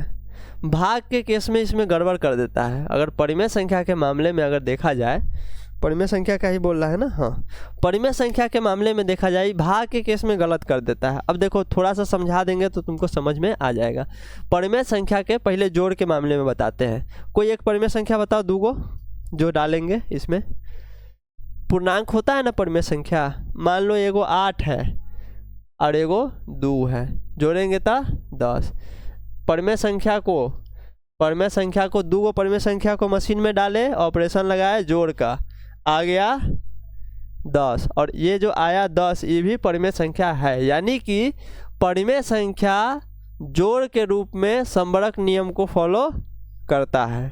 भाग के केस में इसमें गड़बड़ कर देता है। अगर परिमेय संख्या के मामले में अगर देखा जाए, परिमेय संख्या का ही बोल रहा है ना, हाँ, परिमेय संख्या के मामले में देखा जाए भाग के केस में गलत कर देता है। अब देखो थोड़ा सा समझा देंगे तो तुमको समझ में आ जाएगा। परिमेय संख्या के पहले जोड़ के मामले में बताते हैं। कोई एक परिमेय संख्या बताओ, दूगो जो डालेंगे इसमें। पूर्णांक होता है ना परिमेय संख्या, मान लो एगो 8 है और एगो 2 है, जोड़ेंगे तो 10। परिमेय संख्या को दूगो परिमेय संख्या को मशीन में डाले, ऑपरेशन लगाए जोड़ का, आ गया 10, और ये जो आया 10 ये भी परिमेय संख्या है। यानी कि परिमेय संख्या जोड़ के रूप में समवर्क नियम को फॉलो करता है।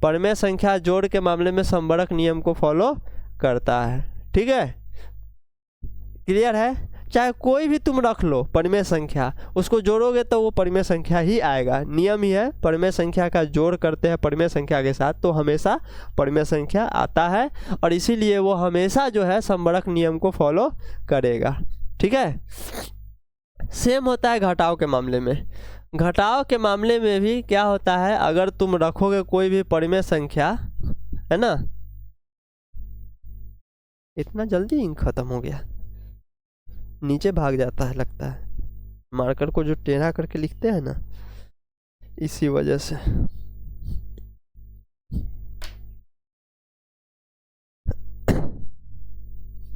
परिमेय संख्या जोड़ के मामले में समवर्क नियम को फॉलो करता है। ठीक है, क्लियर है। चाहे कोई भी तुम रख लो परिमेय संख्या, उसको जोड़ोगे तो वो परिमेय संख्या ही आएगा। नियम ही है, परिमेय संख्या का जोड़ करते हैं परिमेय संख्या के साथ तो हमेशा परिमेय संख्या आता है, और इसीलिए वो हमेशा जो है समवर्क नियम को फॉलो करेगा। ठीक है, सेम होता है घटाव के मामले में। घटाव के मामले में भी क्या होता है, अगर तुम रखोगे कोई भी परिमेय संख्या, है ना। इतना जल्दी इंक खत्म हो गया, नीचे भाग जाता है लगता है। मार्कर को जो टेढ़ा करके लिखते हैं ना, इसी वजह से।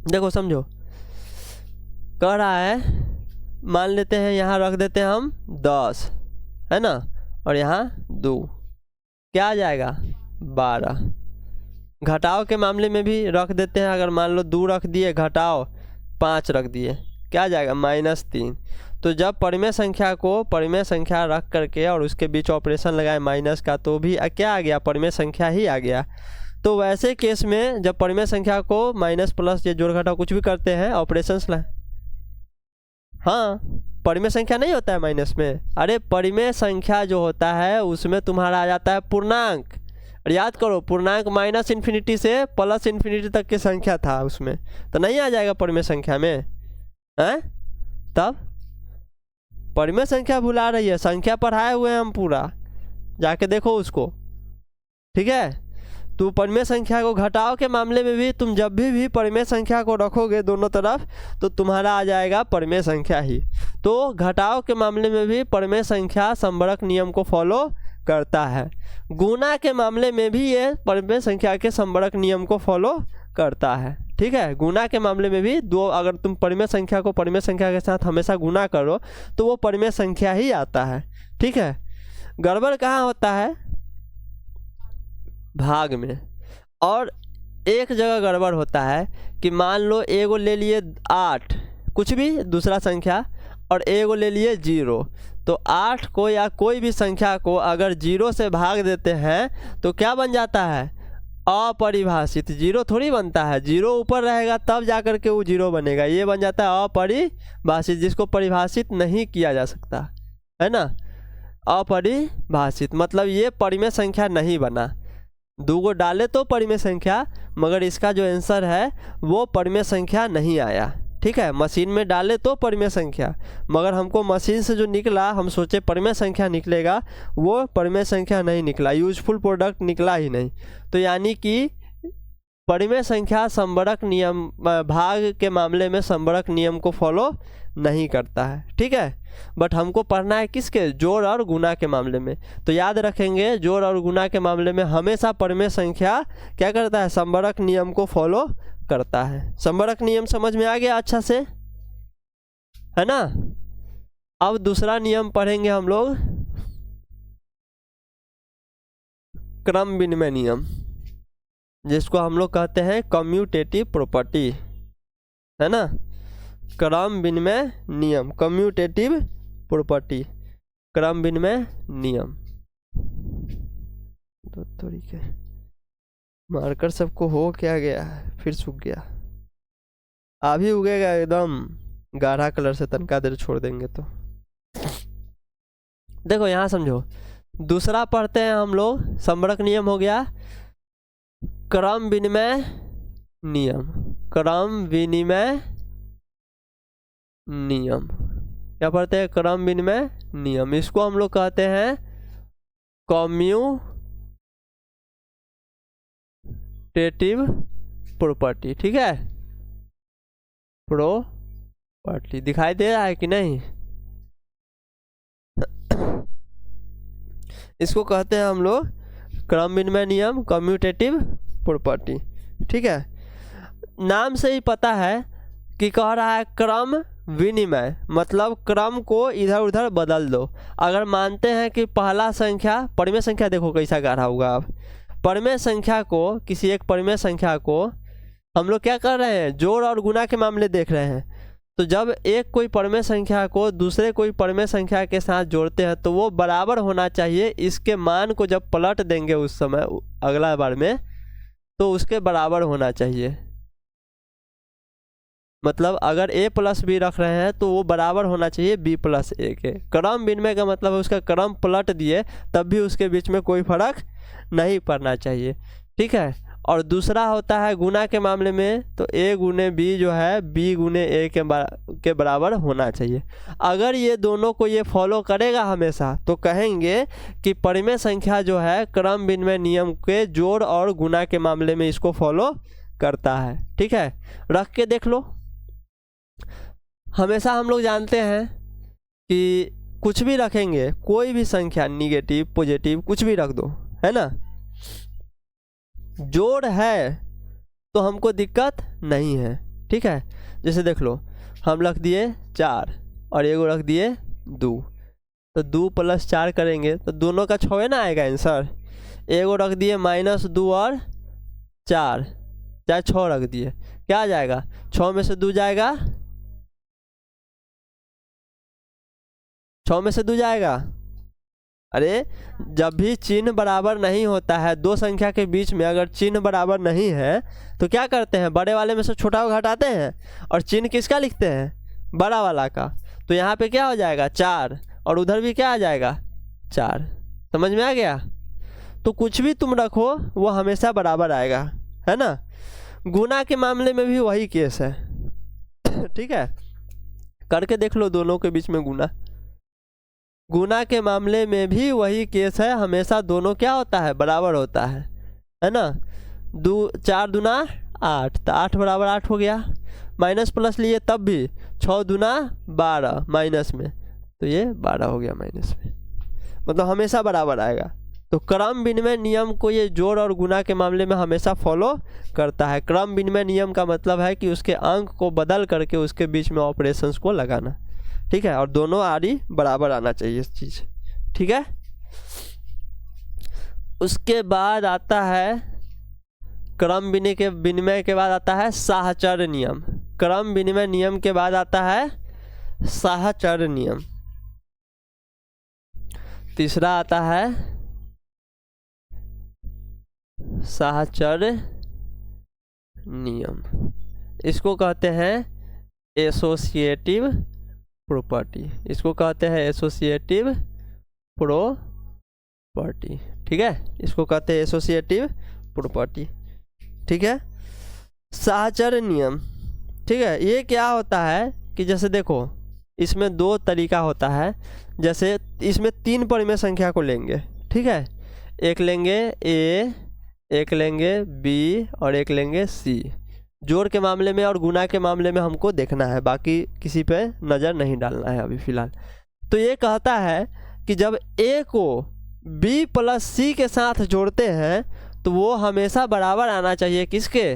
देखो समझो, कह रहा है, मान लेते हैं यहाँ रख देते हैं हम 10, है ना, और यहाँ 2, क्या आ जाएगा 12। घटाव के मामले में भी रख देते हैं, अगर मान लो 2 रख दिए, घटाव 5 रख दिए, क्या आ जाएगा -3। तो जब परिमेय संख्या को परिमेय संख्या रख करके और उसके बीच ऑपरेशन लगाए माइनस का, तो भी क्या आ गया, परिमेय संख्या ही आ गया। तो वैसे केस में जब परिमेय संख्या को माइनस प्लस या जोड़ घटाव कुछ भी करते हैं ऑपरेशंस हाँ, परिमेय संख्या नहीं होता है माइनस में। अरे परिमेय संख्या जो होता है उसमें तुम्हारा आ जाता है पूर्णांक। और याद करो, पूर्णांक -∞ से +∞ तक की संख्या था उसमें, तो नहीं आ जाएगा परिमेय संख्या में हैं। तब परिमेय संख्या भुला रही है, संख्या पढ़ाए हुए हैं हम पूरा, जाके देखो उसको। ठीक है, तो परिमेय संख्या को घटाव के मामले में भी तुम जब भी परिमेय संख्या को रखोगे दोनों तरफ, तो तुम्हारा आ जाएगा परिमेय संख्या ही। तो घटाव के मामले में भी परिमेय संख्या समवर्क नियम को फॉलो करता है। गुणा के मामले में भी ये परिमेय संख्या के समवर्क नियम को फॉलो करता है। ठीक है, गुणा के मामले में भी दो, अगर तुम परिमेय संख्या को परिमेय संख्या के साथ हमेशा गुणा करो तो वो परिमेय संख्या ही आता है। ठीक है, गड़बड़ कहाँ होता है, भाग में। और एक जगह गड़बड़ होता है कि मान लो एगो ले लिए 8, कुछ भी दूसरा संख्या, और एगो ले लिए 0, तो 8 को या कोई भी संख्या को अगर 0 से भाग देते हैं तो क्या बन जाता है, अपरिभाषित। 0 थोड़ी बनता है, 0 ऊपर रहेगा तब जाकर के वो 0 बनेगा। ये बन जाता है अपरिभाषित, जिसको परिभाषित नहीं किया जा सकता, है ना। अपरिभाषित मतलब ये परिमेय संख्या नहीं बना। 2 को डाले तो परिमेय संख्या, मगर इसका जो आंसर है वो परिमेय संख्या नहीं आया। ठीक है, मशीन में डाले तो परिमेय संख्या, मगर हमको मशीन से जो निकला, हम सोचे परिमेय संख्या निकलेगा, वो परिमेय संख्या नहीं निकला, यूजफुल प्रोडक्ट निकला ही नहीं। तो यानी कि परिमेय संख्या समवर्क नियम, भाग के मामले में समवर्क नियम को फॉलो नहीं करता है। ठीक है, बट हमको पढ़ना है किसके, जोड़ और गुणा के मामले में। तो याद रखेंगे, जोड़ और गुणा के मामले में हमेशा परिमेय संख्या क्या करता है, समवर्क नियम को फॉलो करता है। समवर्क नियम समझ में आ गया अच्छा से, है ना। अब दूसरा नियम पढ़ेंगे हम लोग, क्रम विनिमय नियम, जिसको हम लोग कहते हैं कम्यूटेटिव प्रॉपर्टी, है ना। क्रम विनिमय नियम, कम्यूटेटिव प्रॉपर्टी, क्रम विनिमय नियम। दो तरीके, मार्कर सबको हो क्या गया है, फिर सूख गया, अभी उगेगा एकदम गाढ़ा कलर से, तनका देर छोड़ देंगे तो। देखो यहाँ समझो, दूसरा पढ़ते हैं हम लोग, समवर्क नियम हो गया, क्रम विनिमय नियम। क्रम विनिमय नियम क्या पढ़ते हैं, क्रम विनिमय नियम। इसको हम लोग कहते हैं कम्यूटेटिव प्रॉपर्टी। ठीक है, प्रॉपर्टी दिखाई दे रहा है कि नहीं, इसको कहते हैं हम लोग क्रम विनिमय नियम, कम्यूटेटिव प्रॉपर्टी। ठीक है, नाम से ही पता है कि कह रहा है क्रम विनिमय, मतलब क्रम को इधर उधर बदल दो। अगर मानते हैं कि पहला संख्या, परिमेय संख्या देखो कैसा गाढ़ा होगा। अब परिमेय संख्या को, किसी एक परिमेय संख्या को हम लोग क्या कर रहे हैं, जोड़ और गुणा के मामले देख रहे हैं। तो जब एक कोई परमेय संख्या को दूसरे कोई परमेय संख्या के साथ जोड़ते हैं तो वो बराबर होना चाहिए। इसके मान को जब पलट देंगे उस समय अगला बार में तो उसके बराबर होना चाहिए। मतलब अगर a प्लस बी रख रहे हैं तो वो बराबर होना चाहिए b प्लस a के। क्रम विनिमय का मतलब है उसका क्रम पलट दिए तब भी उसके बीच में कोई फर्क नहीं पड़ना चाहिए, ठीक है। और दूसरा होता है गुना के मामले में, तो a गुने b जो है b गुने a के बराबर होना चाहिए। अगर ये दोनों को ये फॉलो करेगा हमेशा तो कहेंगे कि परिमेय संख्या जो है क्रम विनिमय नियम के जोड़ और गुना के मामले में इसको फॉलो करता है, ठीक है। रख के देख लो। हमेशा हम लोग जानते हैं कि कुछ भी रखेंगे, कोई भी संख्या निगेटिव पॉजिटिव कुछ भी रख दो, है ना, जोड़ है तो हमको दिक्कत नहीं है, ठीक है। जैसे देख लो हम रख दिए 4 और एगो रख दिए 2, तो 2 + 4 करेंगे तो दोनों का 6 ना आएगा आंसर। एगो रख दिए -2 और 4, 6 रख दिए, क्या आ जाएगा, 6 में से 2 जाएगा, 6 में से 2 जाएगा। अरे जब भी चिन्ह बराबर नहीं होता है, दो संख्या के बीच में अगर चिन्ह बराबर नहीं है तो क्या करते हैं, बड़े वाले में से छोटा को घटाते हैं और चिन्ह किसका लिखते हैं, बड़ा वाला का। तो यहाँ पे क्या हो जाएगा 4 और उधर भी क्या आ जाएगा 4। समझ में आ गया। तो कुछ भी तुम रखो वो हमेशा बराबर आएगा, है ना। गुना के मामले में भी वही केस है, ठीक है। करके देख लो दोनों के बीच में गुना के मामले में भी वही केस है, हमेशा दोनों क्या होता है, बराबर होता है ना। 4 दूना 8, तो 8 बराबर 8 हो गया। माइनस प्लस लिए तब भी 6 दूना 12 माइनस में, तो ये 12 हो गया माइनस में, मतलब हमेशा बराबर आएगा। तो क्रम विनिमय नियम को ये जोड़ और गुना के मामले में हमेशा फॉलो करता है। क्रम विनिमय नियम का मतलब है कि उसके अंक को बदल करके उसके बीच में ऑपरेशंस को लगाना, ठीक है। और दोनों आरी बराबर आना चाहिए इस चीज़, ठीक है। उसके बाद आता है क्रम विनिमय के बाद आता है साहचर्य नियम। क्रम विनिमय नियम के बाद आता है साहचर्य नियम। तीसरा आता है साहचर्य नियम, इसको कहते हैं एसोसिएटिव प्रॉपर्टी, इसको कहते हैं एसोसिएटिव प्रॉपर्टी, ठीक है। इसको कहते हैं एसोसिएटिव प्रॉपर्टी, ठीक है। साहचर्य नियम, ठीक है। ये क्या होता है कि जैसे देखो इसमें 2 तरीका होता है। जैसे इसमें 3 परिमेय संख्या को लेंगे, ठीक है। एक लेंगे a, एक लेंगे b और एक लेंगे c। जोड़ के मामले में और गुना के मामले में हमको देखना है, बाकी किसी पे नज़र नहीं डालना है अभी फ़िलहाल। तो ये कहता है कि जब a को b + c के साथ जोड़ते हैं तो वो हमेशा बराबर आना चाहिए किसके,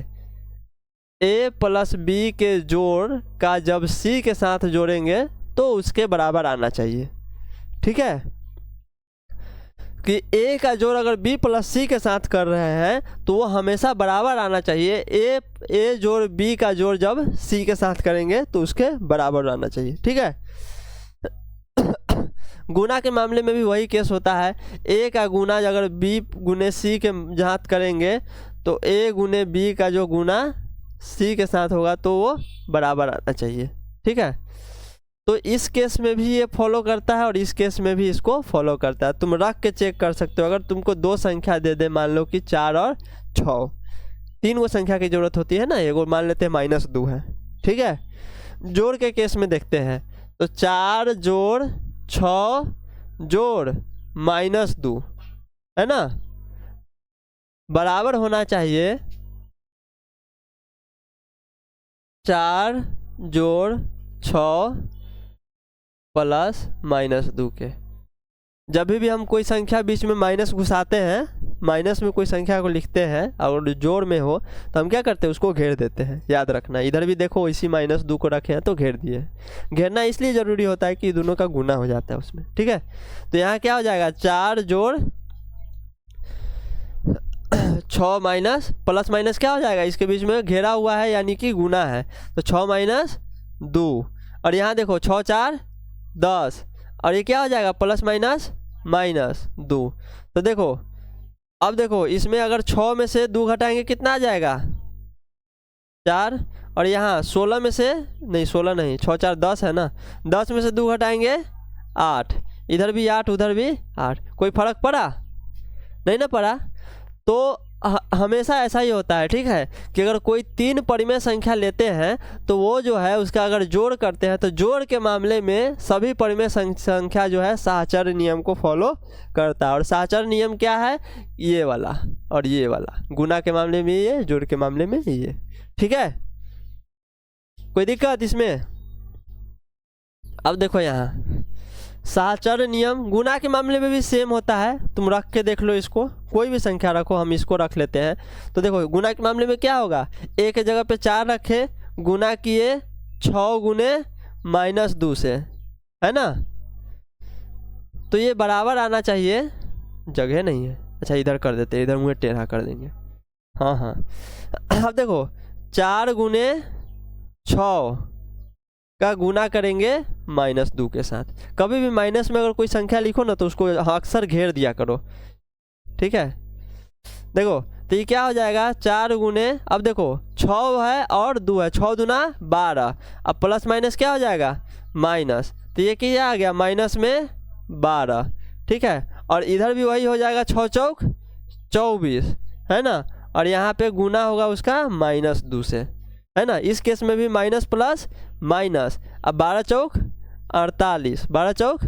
a + b के जोड़ का जब c के साथ जोड़ेंगे तो उसके बराबर आना चाहिए, ठीक है। कि a का जोड़ अगर b + c के साथ कर रहे हैं तो वो हमेशा बराबर आना चाहिए। a जोड़ b का जोड़ जब c के साथ करेंगे तो उसके बराबर आना चाहिए, ठीक है। गुना के मामले में भी वही केस होता है। a का गुना अगर b गुने c के साथ करेंगे तो a गुने b का जो गुना c के साथ होगा तो वो बराबर आना चाहिए, ठीक है। तो इस केस में भी ये फॉलो करता है और इस केस में भी इसको फॉलो करता है। तुम रख के चेक कर सकते हो। अगर तुमको 2 संख्या दे दे, मान लो कि 4 और 6, 3 वो संख्या की जरूरत होती है ना, एगो मान लेते हैं -2 है, ठीक है। जोड़ के केस में देखते हैं तो 4 जोड़ 6 जोड़ -2 है ना, बराबर होना चाहिए 4 जोड़ 6 प्लस -2 के। जब भी हम कोई संख्या बीच में माइनस घुसाते हैं, माइनस में कोई संख्या को लिखते हैं और जोड़ में हो तो हम क्या करते हैं, उसको घेर देते हैं। याद रखना, इधर भी देखो इसी -2 को रखे हैं तो घेर दिए। घेरना इसलिए ज़रूरी होता है कि दोनों का गुना हो जाता है उसमें, ठीक है। तो यहाँ क्या हो जाएगा 4 जोड़ 6 माइनस प्लस माइनस क्या हो जाएगा, इसके बीच में घेरा हुआ है यानी कि गुना है, तो 6 - 2, और यहाँ देखो 6 4 10, और ये क्या हो जाएगा प्लस माइनस माइनस 2। तो देखो अब देखो इसमें अगर 6 में से 2 घटाएंगे कितना आ जाएगा 4, और यहाँ 16 में से नहीं 16 नहीं 6 4 10 है ना, 10 में से 2 घटाएंगे 8, इधर भी 8 उधर भी 8, कोई फर्क पड़ा नहीं ना पड़ा। तो हमेशा ऐसा ही होता है, ठीक है, कि अगर कोई 3 परिमेय संख्या लेते हैं तो वो जो है उसका अगर जोड़ करते हैं तो जोड़ के मामले में सभी परिमेय संख्या जो है साहचर्य नियम को फॉलो करता है। और साहचर्य नियम क्या है, ये वाला और ये वाला, गुना के मामले में ये, जोड़ के मामले में ये, ठीक है, कोई दिक्कत इसमें। अब देखो यहाँ साहचर्य नियम गुना के मामले में भी सेम होता है, तुम रख के देख लो इसको, कोई भी संख्या रखो, हम इसको रख लेते हैं। तो देखो गुना के मामले में क्या होगा, एक जगह पे 4 रखे, गुना किए 6 गुने -2 से, है ना, तो ये बराबर आना चाहिए, जगह नहीं है, अच्छा इधर कर देते हैं, इधर मुँह टेढ़ा कर देंगे, हाँ हाँ। अब देखो 4 गुने 6 का गुना करेंगे -2 के साथ। कभी भी माइनस में अगर कोई संख्या लिखो ना तो उसको अक्सर घेर दिया करो, ठीक है। देखो तो ये क्या हो जाएगा 4 गुने, अब देखो 6 है और 2 है, 6 दूना 12, अब प्लस माइनस क्या हो जाएगा माइनस, तो ये क्या आ गया माइनस में 12, ठीक है। और इधर भी वही हो जाएगा 6 चौक 24, है ना, और यहाँ पे गुना होगा उसका -2 से, है ना। इस केस में भी माइनस प्लस माइनस, अब 12 चौक 48, 12 चौक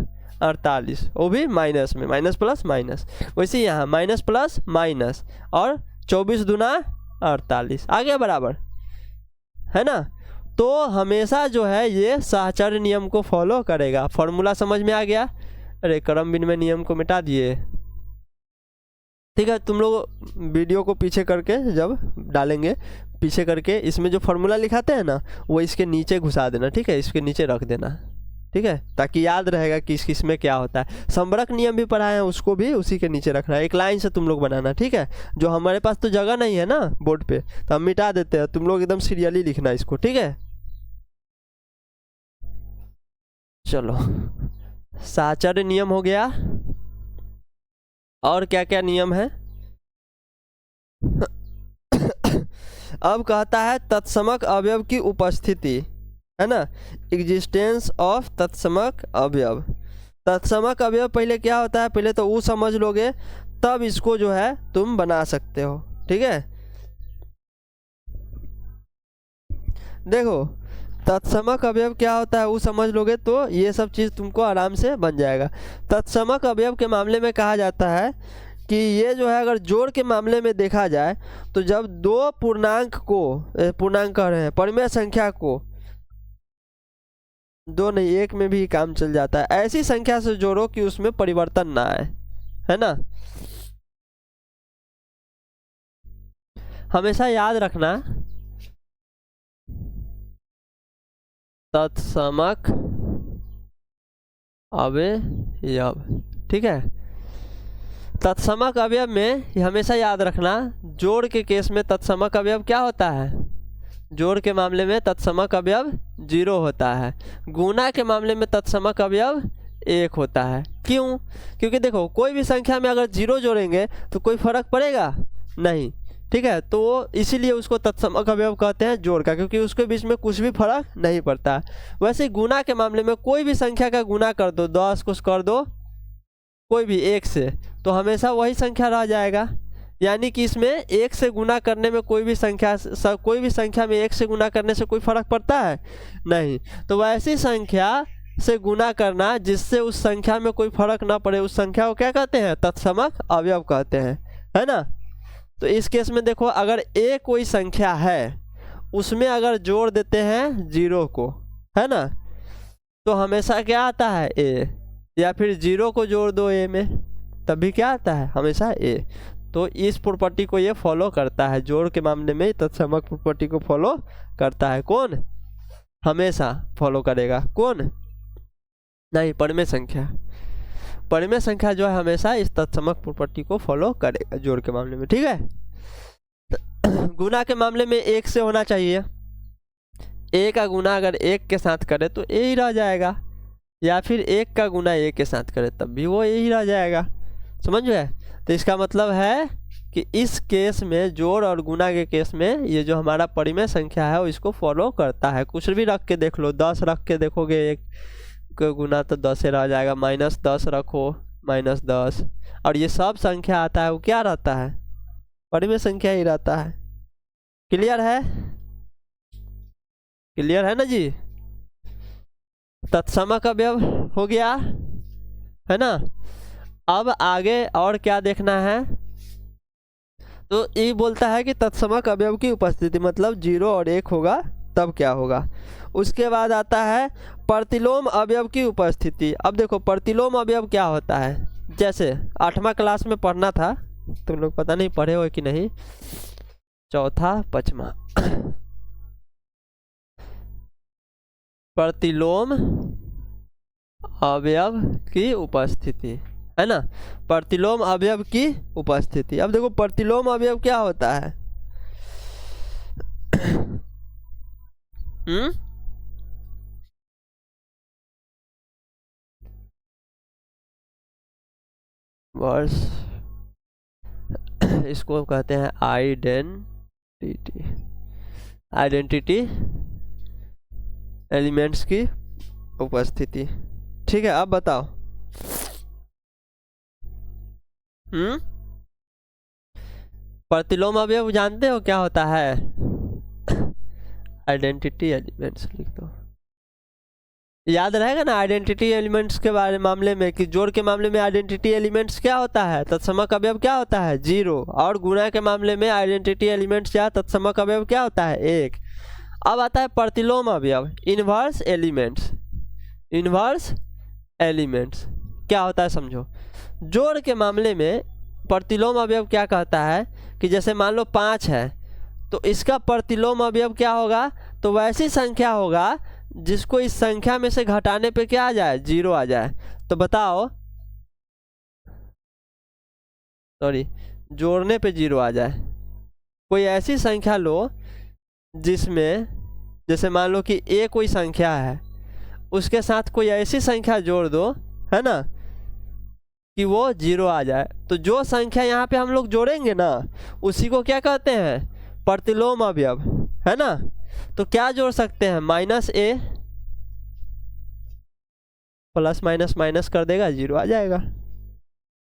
48, वो भी माइनस में, माइनस प्लस माइनस, वैसे यहाँ माइनस प्लस माइनस, और 24 दूना 48 आ गया बराबर, है ना। तो हमेशा जो है ये साहचर्य नियम को फॉलो करेगा। फॉर्मूला समझ में आ गया, अरे क्रम विनिमय नियम को मिटा दिए, ठीक है। तुम लोग वीडियो को पीछे करके जब डालेंगे, पीछे करके इसमें जो फॉर्मूला लिखाते हैं ना वो इसके नीचे घुसा देना, ठीक है, इसके नीचे रख देना, ठीक है, ताकि याद रहेगा कि किस में क्या होता है। संबरक नियम भी पढ़ाए हैं, उसको भी उसी के नीचे रखना है, एक लाइन से तुम लोग बनाना, ठीक है। जो हमारे पास तो जगह नहीं है ना बोर्ड पे, तो हम मिटा देते हैं, तुम लोग एकदम सीरियली लिखना इसको, ठीक है। चलो साहचर्य नियम हो गया, और क्या क्या नियम है। अब कहता है तत्समक अवयव की उपस्थिति, है ना, एग्जिस्टेंस ऑफ तत्समक अवयव। तत्समक अवयव पहले क्या होता है, पहले तो वो समझ लोगे तब इसको जो है तुम बना सकते हो, ठीक है। देखो तत्समक अवयव क्या होता है वो समझ लोगे तो ये सब चीज़ तुमको आराम से बन जाएगा। तत्समक अवयव के मामले में कहा जाता है कि ये जो है अगर जोड़ के मामले में देखा जाए तो जब 2 पूर्णांक कह रहे हैं परिमेय संख्या को, 2 नहीं 1 में भी काम चल जाता है, ऐसी संख्या से जोड़ो कि उसमें परिवर्तन ना आए, है ना। हमेशा याद रखना तत्समक अवयव, ठीक है। तत्समक अवयव में हमेशा याद रखना जोड़ के केस में तत्समक अवयव क्या होता है, जोड़ के मामले में तत्समक अवयव 0 होता है, गुना के मामले में तत्समक अवयव 1 होता है। क्यों, क्योंकि देखो कोई भी संख्या में अगर 0 जोड़ेंगे तो कोई फर्क पड़ेगा नहीं, ठीक है, तो इसीलिए उसको तत्समक अवयव कहते हैं जोड़ का, क्योंकि उसके बीच में कुछ भी फर्क नहीं पड़ता। वैसे गुना के मामले में कोई भी संख्या का गुना कर दो, 10 कुछ कर दो कोई भी 1 से, तो हमेशा वही संख्या रह जाएगा, यानी कि इसमें 1 से गुना करने में कोई भी संख्या में 1 से गुना करने से कोई फर्क पड़ता है नहीं। तो वैसी संख्या से गुना करना जिससे उस संख्या में कोई फर्क ना पड़े, उस संख्या को क्या कहते हैं, तत्समक अवयव कहते हैं, है ना। तो इस केस में देखो अगर a कोई संख्या है उसमें अगर जोड़ देते हैं 0 को, है ना, तो हमेशा क्या आता है a, या फिर 0 को जोड़ दो a में तब भी क्या आता है हमेशा a। तो इस प्रॉपर्टी को ये फॉलो करता है, जोड़ के मामले में तत्समक प्रॉपर्टी को फॉलो करता है। कौन हमेशा फॉलो करेगा, कौन नहीं, परिमेय संख्या। परिमेय संख्या जो है हमेशा इस तत्समक प्रॉपर्टी को फॉलो करेगा जोड़ के मामले में, ठीक है। गुना के मामले में 1 से होना चाहिए, ए का गुना अगर एक के साथ करे तो ए ही रह जाएगा, या फिर एक का गुना ए के साथ करे तब भी वो ए ही रह जाएगा। समझ गए? तो इसका मतलब है कि इस केस में, जोड़ और गुना के केस में, ये जो हमारा परिमेय संख्या है वो इसको फॉलो करता है। कुछ भी रख के देख लो, 10 रख के देखोगे एक का गुना तो 10 रह जाएगा, -10 रखो -10, और ये सब संख्या आता है वो क्या रहता है? परिमेय संख्या ही रहता है। क्लियर है? क्लियर है ना जी? तत्समक अवयव हो गया है ना। अब आगे और क्या देखना है? तो ये बोलता है कि तत्समक अवयव की उपस्थिति, मतलब 0 और 1 होगा तब क्या होगा। उसके बाद आता है प्रतिलोम अवयव की उपस्थिति। अब देखो प्रतिलोम अवयव क्या होता है, जैसे 8वां क्लास में पढ़ना था, तुम लोग पता नहीं पढ़े हो कि नहीं, चौथा 5वां प्रतिलोम अवयव की उपस्थिति, है ना। प्रतिलोम अवयव की उपस्थिति। अब देखो प्रतिलोम अवयव क्या होता है? वर्स इसको कहते हैं आइडेंटिटी, आइडेंटिटी एलिमेंट्स की उपस्थिति। ठीक है, अब बताओ। प्रतिलोम अवयव जानते हो क्या होता है? आइडेंटिटी एलिमेंट्स लिख दो, याद रहेगा ना आइडेंटिटी एलिमेंट्स के बारे मामले में, कि जोड़ के मामले में आइडेंटिटी एलिमेंट्स क्या होता है? तत्समक अवयव क्या होता है? 0। और गुणा के मामले में आइडेंटिटी एलिमेंट्स क्या, तत्समक अवयव क्या होता है? 1। अब आता है प्रतिलोम अवयव, इनवर्स एलिमेंट्स। इनवर्स एलिमेंट्स क्या होता है समझो। जोड़ के मामले में प्रतिलोम अवयव क्या कहता है कि जैसे मान लो 5 है तो इसका प्रतिलोम अवयव क्या होगा? तो वैसी संख्या होगा जिसको इस संख्या में से घटाने पे क्या आ जाए? 0 आ जाए। तो बताओ, सॉरी, जोड़ने पे 0 आ जाए। कोई ऐसी संख्या लो जिसमें, जैसे मान लो कि a कोई संख्या है, उसके साथ कोई ऐसी संख्या जोड़ दो, है ना, कि वो 0 आ जाए। तो जो संख्या यहाँ पे हम लोग जोड़ेंगे ना, उसी को क्या कहते हैं? प्रतिलोम अवयव, है ना। तो क्या जोड़ सकते हैं? -a प्लस माइनस माइनस कर देगा, 0 आ जाएगा।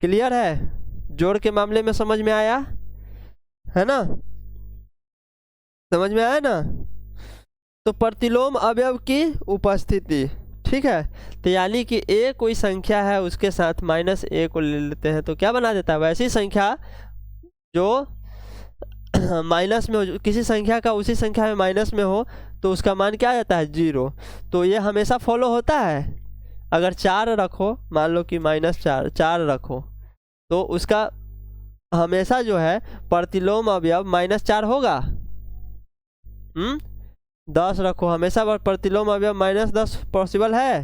क्लियर है? जोड़ के मामले में समझ में आया है ना? समझ में आया ना? तो प्रतिलोम अवयव की उपस्थिति, ठीक है। तो यानी कि a कोई संख्या है, उसके साथ -a को ले लेते हैं तो क्या बना देता है? वैसी संख्या जो माइनस में हो, किसी संख्या का उसी संख्या में माइनस में हो तो उसका मान क्या आ जाता है? 0। तो ये हमेशा फॉलो होता है। अगर 4 रखो, मान लो कि -4 रखो, तो उसका हमेशा जो है प्रतिलोम अवयव -4 होगा। 10 रखो, हमेशा प्रतिलोम अवयव -10 पॉसिबल है।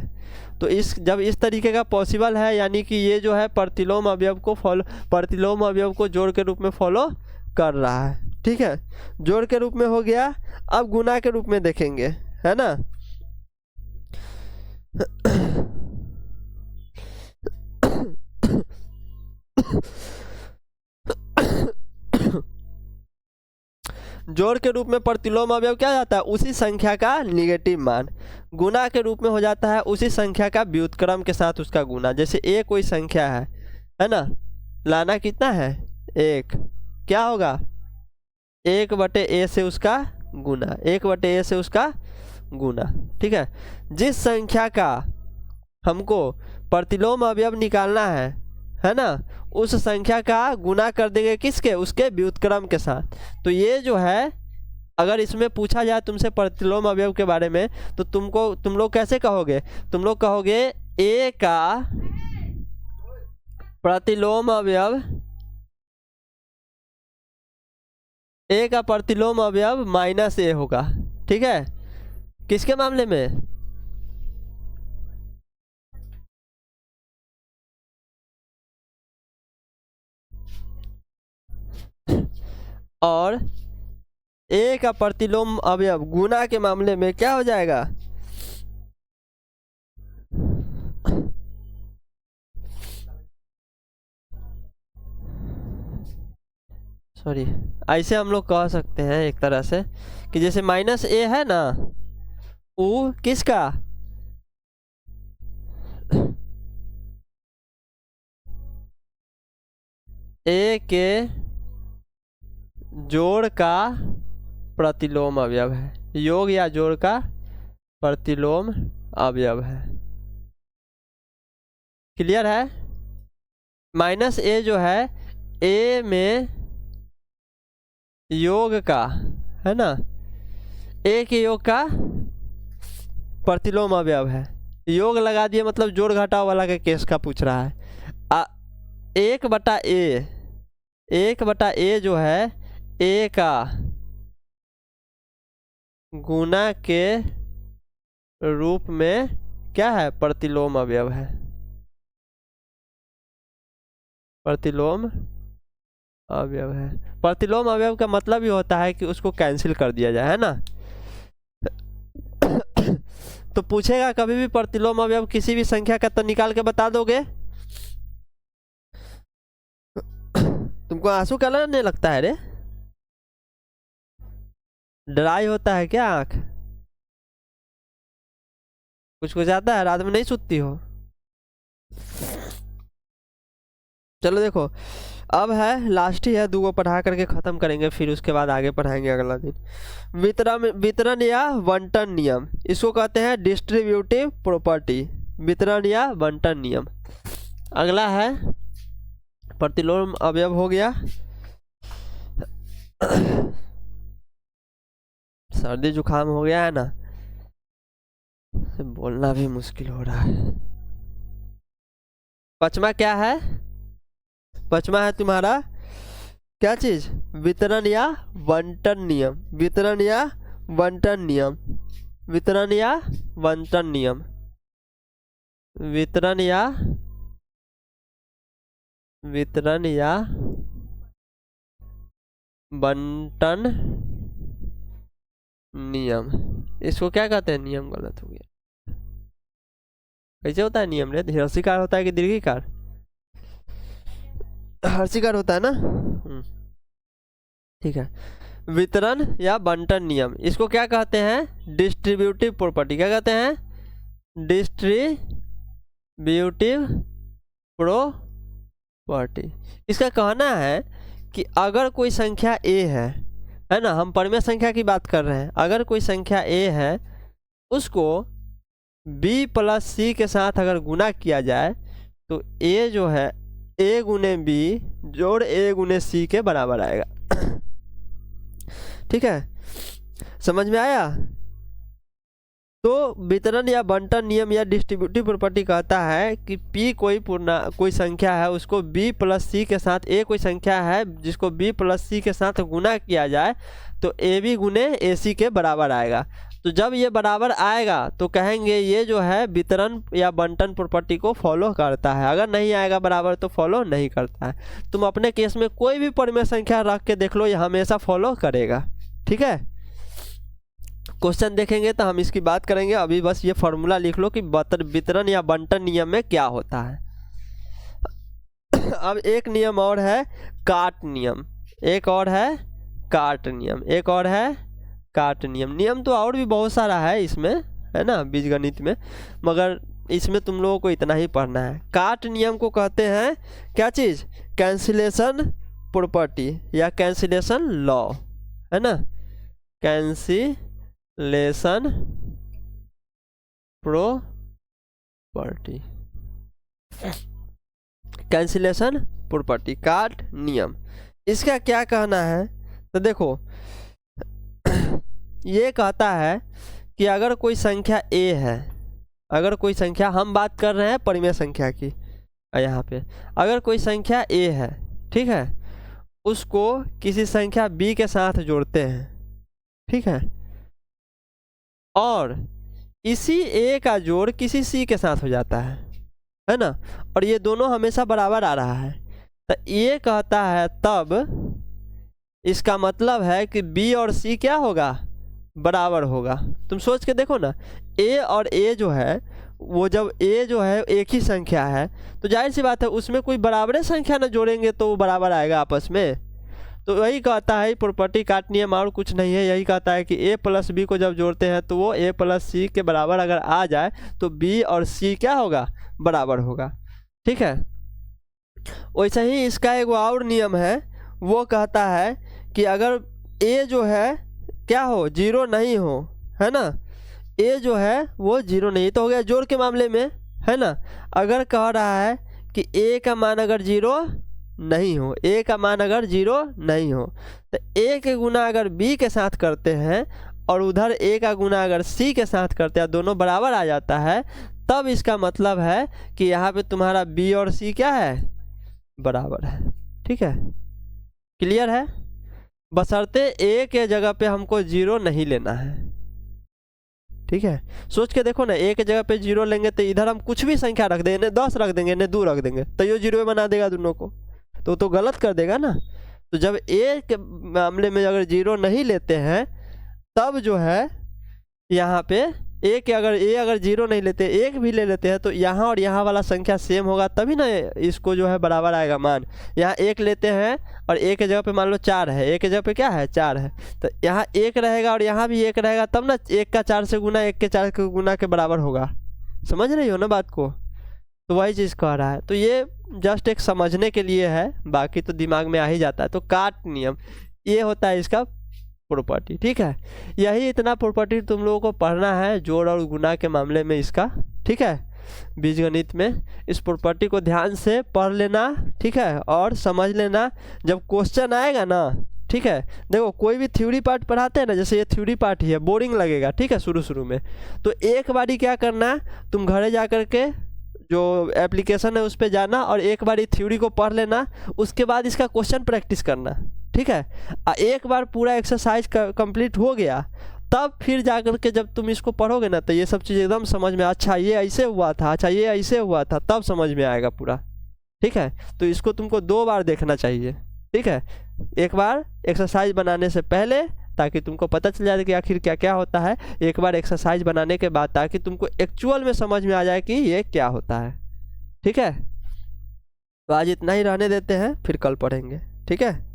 तो जब इस तरीके का पॉसिबल है, यानी कि ये जो है प्रतिलोम अवयव को जोड़ के रूप में फॉलो कर रहा है। ठीक है, जोड़ के रूप में हो गया। अब गुना के रूप में देखेंगे, है ना। जोड़ के रूप में प्रतिलोम अवयव क्या जाता है? उसी संख्या का निगेटिव मान। गुना के रूप में हो जाता है उसी संख्या का व्युत्क्रम के साथ उसका गुना। जैसे a कोई संख्या है ना, लाना कितना है? 1। क्या होगा? 1/a से उसका गुना, 1/a से उसका गुना। ठीक है, जिस संख्या का हमको प्रतिलोम अवयव निकालना है ना, उस संख्या का गुना कर देंगे किसके? उसके व्युत्क्रम के साथ। तो ये जो है, अगर इसमें पूछा जाए तुमसे प्रतिलोम अवयव के बारे में, तो तुम लोग कैसे कहोगे? तुम लोग कहोगे a का प्रतिलोम अवयव, a का प्रतिलोम अवयव -a होगा। ठीक है, किसके मामले में? और ए का प्रतिलोम अवयव गुना के मामले में क्या हो जाएगा? सॉरी, ऐसे हम लोग कह सकते हैं एक तरह से कि जैसे माइनस ए है ना, वो किसका? ए के जोड़ का प्रतिलोम अवयव है, योग या जोड़ का प्रतिलोम अवयव है। क्लियर है? माइनस ए जो है ए में योग का है ना, ए के योग का प्रतिलोम अवयव है। योग लगा दिए मतलब जोड़ घटाव वाला के केस का पूछ रहा है। 1/a जो है ए का गुना के रूप में क्या है? प्रतिलोम अवयव है, प्रतिलोम अवयव है। प्रतिलोम अवयव का मतलब ही होता है कि उसको कैंसिल कर दिया जाए, है ना। तो पूछेगा कभी भी प्रतिलोम अवयव किसी भी संख्या का, तो निकाल के बता दोगे। तुमको आंसू क्या लगने लगता है रे? ड्राई होता है क्या आंख? कुछ आता है, रात में नहीं सोती हो? चलो देखो, अब है लास्ट ही है, दूगो पढ़ा करके ख़त्म करेंगे, फिर उसके बाद आगे पढ़ाएंगे अगला दिन। वितरण या बंटन नियम, इसको कहते हैं डिस्ट्रीब्यूटिव प्रॉपर्टी। वितरण या बंटन नियम। अगला है प्रतिलोम अवयव हो गया। सर्दी जुकाम हो गया है ना, बोलना भी मुश्किल हो रहा है। पचमा क्या है? पचमा है तुम्हारा क्या चीज? वितरण या बंटन नियम। वितरण या बंटन नियम। वितरण या बंटन नियम। वितरण या बंटन नियम। इसको क्या कहते हैं? नियम गलत हो गया। कैसे होता है नियम रे? हर्षिकार होता है कि दीर्घिकार? हर्षिकार होता है ना। ठीक है। वितरण या बंटन नियम, इसको क्या कहते हैं? Distributive property. क्या कहते हैं? Distributive property. इसका कहना है कि अगर कोई संख्या ए है ना, हम परिमेय संख्या की बात कर रहे हैं। अगर कोई संख्या ए है, उसको b प्लस सी के साथ अगर गुना किया जाए तो a जो है a गुने b जोड़ a गुने सी के बराबर आएगा। ठीक है, समझ में आया? तो वितरण या बंटन नियम या डिस्ट्रीब्यूटिव प्रॉपर्टी कहता है कि p कोई संख्या है, उसको b प्लस सी के साथ, a कोई संख्या है जिसको b प्लस सी के साथ गुना किया जाए तो ab गुने ac के बराबर आएगा। तो जब ये बराबर आएगा तो कहेंगे ये जो है वितरण या बंटन प्रॉपर्टी को फॉलो करता है। अगर नहीं आएगा बराबर तो फॉलो नहीं करता है। तुम अपने केस में कोई भी परिमेय संख्या रख के देख लो, ये हमेशा फॉलो करेगा। ठीक है, क्वेश्चन देखेंगे तो हम इसकी बात करेंगे। अभी बस ये फॉर्मूला लिख लो कि वितरण या बंटन नियम में क्या होता है। अब एक नियम और है काट नियम, एक और है काट नियम, एक और है काट नियम। नियम तो और भी बहुत सारा है इसमें, है ना, बीजगणित में, मगर इसमें तुम लोगों को इतना ही पढ़ना है। काट नियम को कहते हैं क्या चीज़? कैंसिलेशन प्रॉपर्टी या कैंसिलेशन लॉ, है ना। कैंसिलेशन प्रॉपर्टी, कैंसिलेशन प्रॉपर्टी, काट नियम। इसका क्या कहना है? तो देखो, ये कहता है कि अगर कोई संख्या a है, अगर कोई संख्या, हम बात कर रहे हैं परिमेय संख्या की, यहाँ पे अगर कोई संख्या a है, ठीक है, उसको किसी संख्या b के साथ जोड़ते हैं, ठीक है, और इसी a का जोड़ किसी c के साथ हो जाता है ना, और ये दोनों हमेशा बराबर आ रहा है, तो ये कहता है तब इसका मतलब है कि बी और सी क्या होगा, बराबर होगा। तुम सोच के देखो ना, ए और ए जो है वो जब ए जो है एक ही संख्या है तो जाहिर सी बात है उसमें कोई बराबर संख्या ना जोड़ेंगे तो वो बराबर आएगा आपस में। तो वही कहता है प्रॉपर्टी काट नियम, और कुछ नहीं है, यही कहता है कि ए प्लस बी को जब जोड़ते हैं तो वो ए प्लस सी के बराबर अगर आ जाए तो बी और सी क्या होगा, बराबर होगा। ठीक है, वैसे ही इसका एक और नियम है, वो कहता है कि अगर ए जो है क्या हो, जीरो नहीं हो, है ना, ए जो है वो जीरो नहीं, तो हो गया जोड़ के मामले में, है ना। अगर कह रहा है कि ए का मान अगर जीरो नहीं हो, ए का मान अगर जीरो नहीं हो, तो ए के गुना अगर बी के साथ करते हैं और उधर ए का गुना अगर सी के साथ करते हैं, दोनों बराबर आ जाता है, तब इसका मतलब है कि यहाँ पे तुम्हारा बी और सी क्या है, बराबर है। ठीक है, क्लियर है, बशर्ते ए के जगह पे हमको जीरो नहीं लेना है। ठीक है, सोच के देखो ना, ए के जगह पे जीरो लेंगे तो इधर हम कुछ भी संख्या रख देंगे, इन्हें 10 रख देंगे, इन्हें 2 रख देंगे, तो ये जीरो बना देगा दोनों को, तो गलत कर देगा ना। तो जब ए के मामले में अगर जीरो नहीं लेते हैं तब जो है यहाँ पे ए अगर जीरो नहीं लेते, एक भी ले लेते हैं, तो यहाँ और यहाँ वाला संख्या सेम होगा, तभी ना इसको जो है बराबर आएगा मान। यहाँ एक लेते हैं और ए के जगह पे मान लो 4 है, ए के जगह पे क्या है 4 है, तो यहाँ एक रहेगा और यहाँ भी एक रहेगा, तब ना एक का 4 से गुना, एक के 4 के गुना के बराबर होगा। समझ रही हो ना बात को, तो वही चीज़ कह रहा है। तो ये जस्ट एक समझने के लिए है, बाकी तो दिमाग में आ ही जाता है। तो काट नियम ये होता है इसका प्रॉपर्टी। ठीक है, यही इतना प्रॉपर्टी तुम लोगों को पढ़ना है जोड़ और गुना के मामले में इसका। ठीक है, बीजगणित में इस प्रॉपर्टी को ध्यान से पढ़ लेना। ठीक है, और समझ लेना जब क्वेश्चन आएगा ना। ठीक है, देखो कोई भी थ्योरी पार्ट पढ़ाते हैं ना, जैसे ये थ्योरी पार्ट ही है, बोरिंग लगेगा। ठीक है, शुरू में तो एक बारी क्या करना, तुम घरे जा कर के जो एप्लीकेशन है उस पर जाना और एक बार थ्योरी को पढ़ लेना, उसके बाद इसका क्वेश्चन प्रैक्टिस करना। ठीक है, एक बार पूरा एक्सरसाइज कंप्लीट हो गया तब फिर जाकर के जब तुम इसको पढ़ोगे ना तो ये सब चीज़ एकदम समझ में, अच्छा ये ऐसे हुआ था, अच्छा ये ऐसे हुआ था, तब समझ में आएगा पूरा। ठीक है, तो इसको तुमको 2 बार देखना चाहिए। ठीक है, एक बार एक्सरसाइज बनाने से पहले ताकि तुमको पता चल जाए कि आखिर क्या क्या होता है, एक बार एक्सरसाइज बनाने के बाद ताकि तुमको एक्चुअल में समझ में आ जाए कि ये क्या होता है। ठीक है, तो आज इतना ही रहने देते हैं, फिर कल पढ़ेंगे। ठीक है।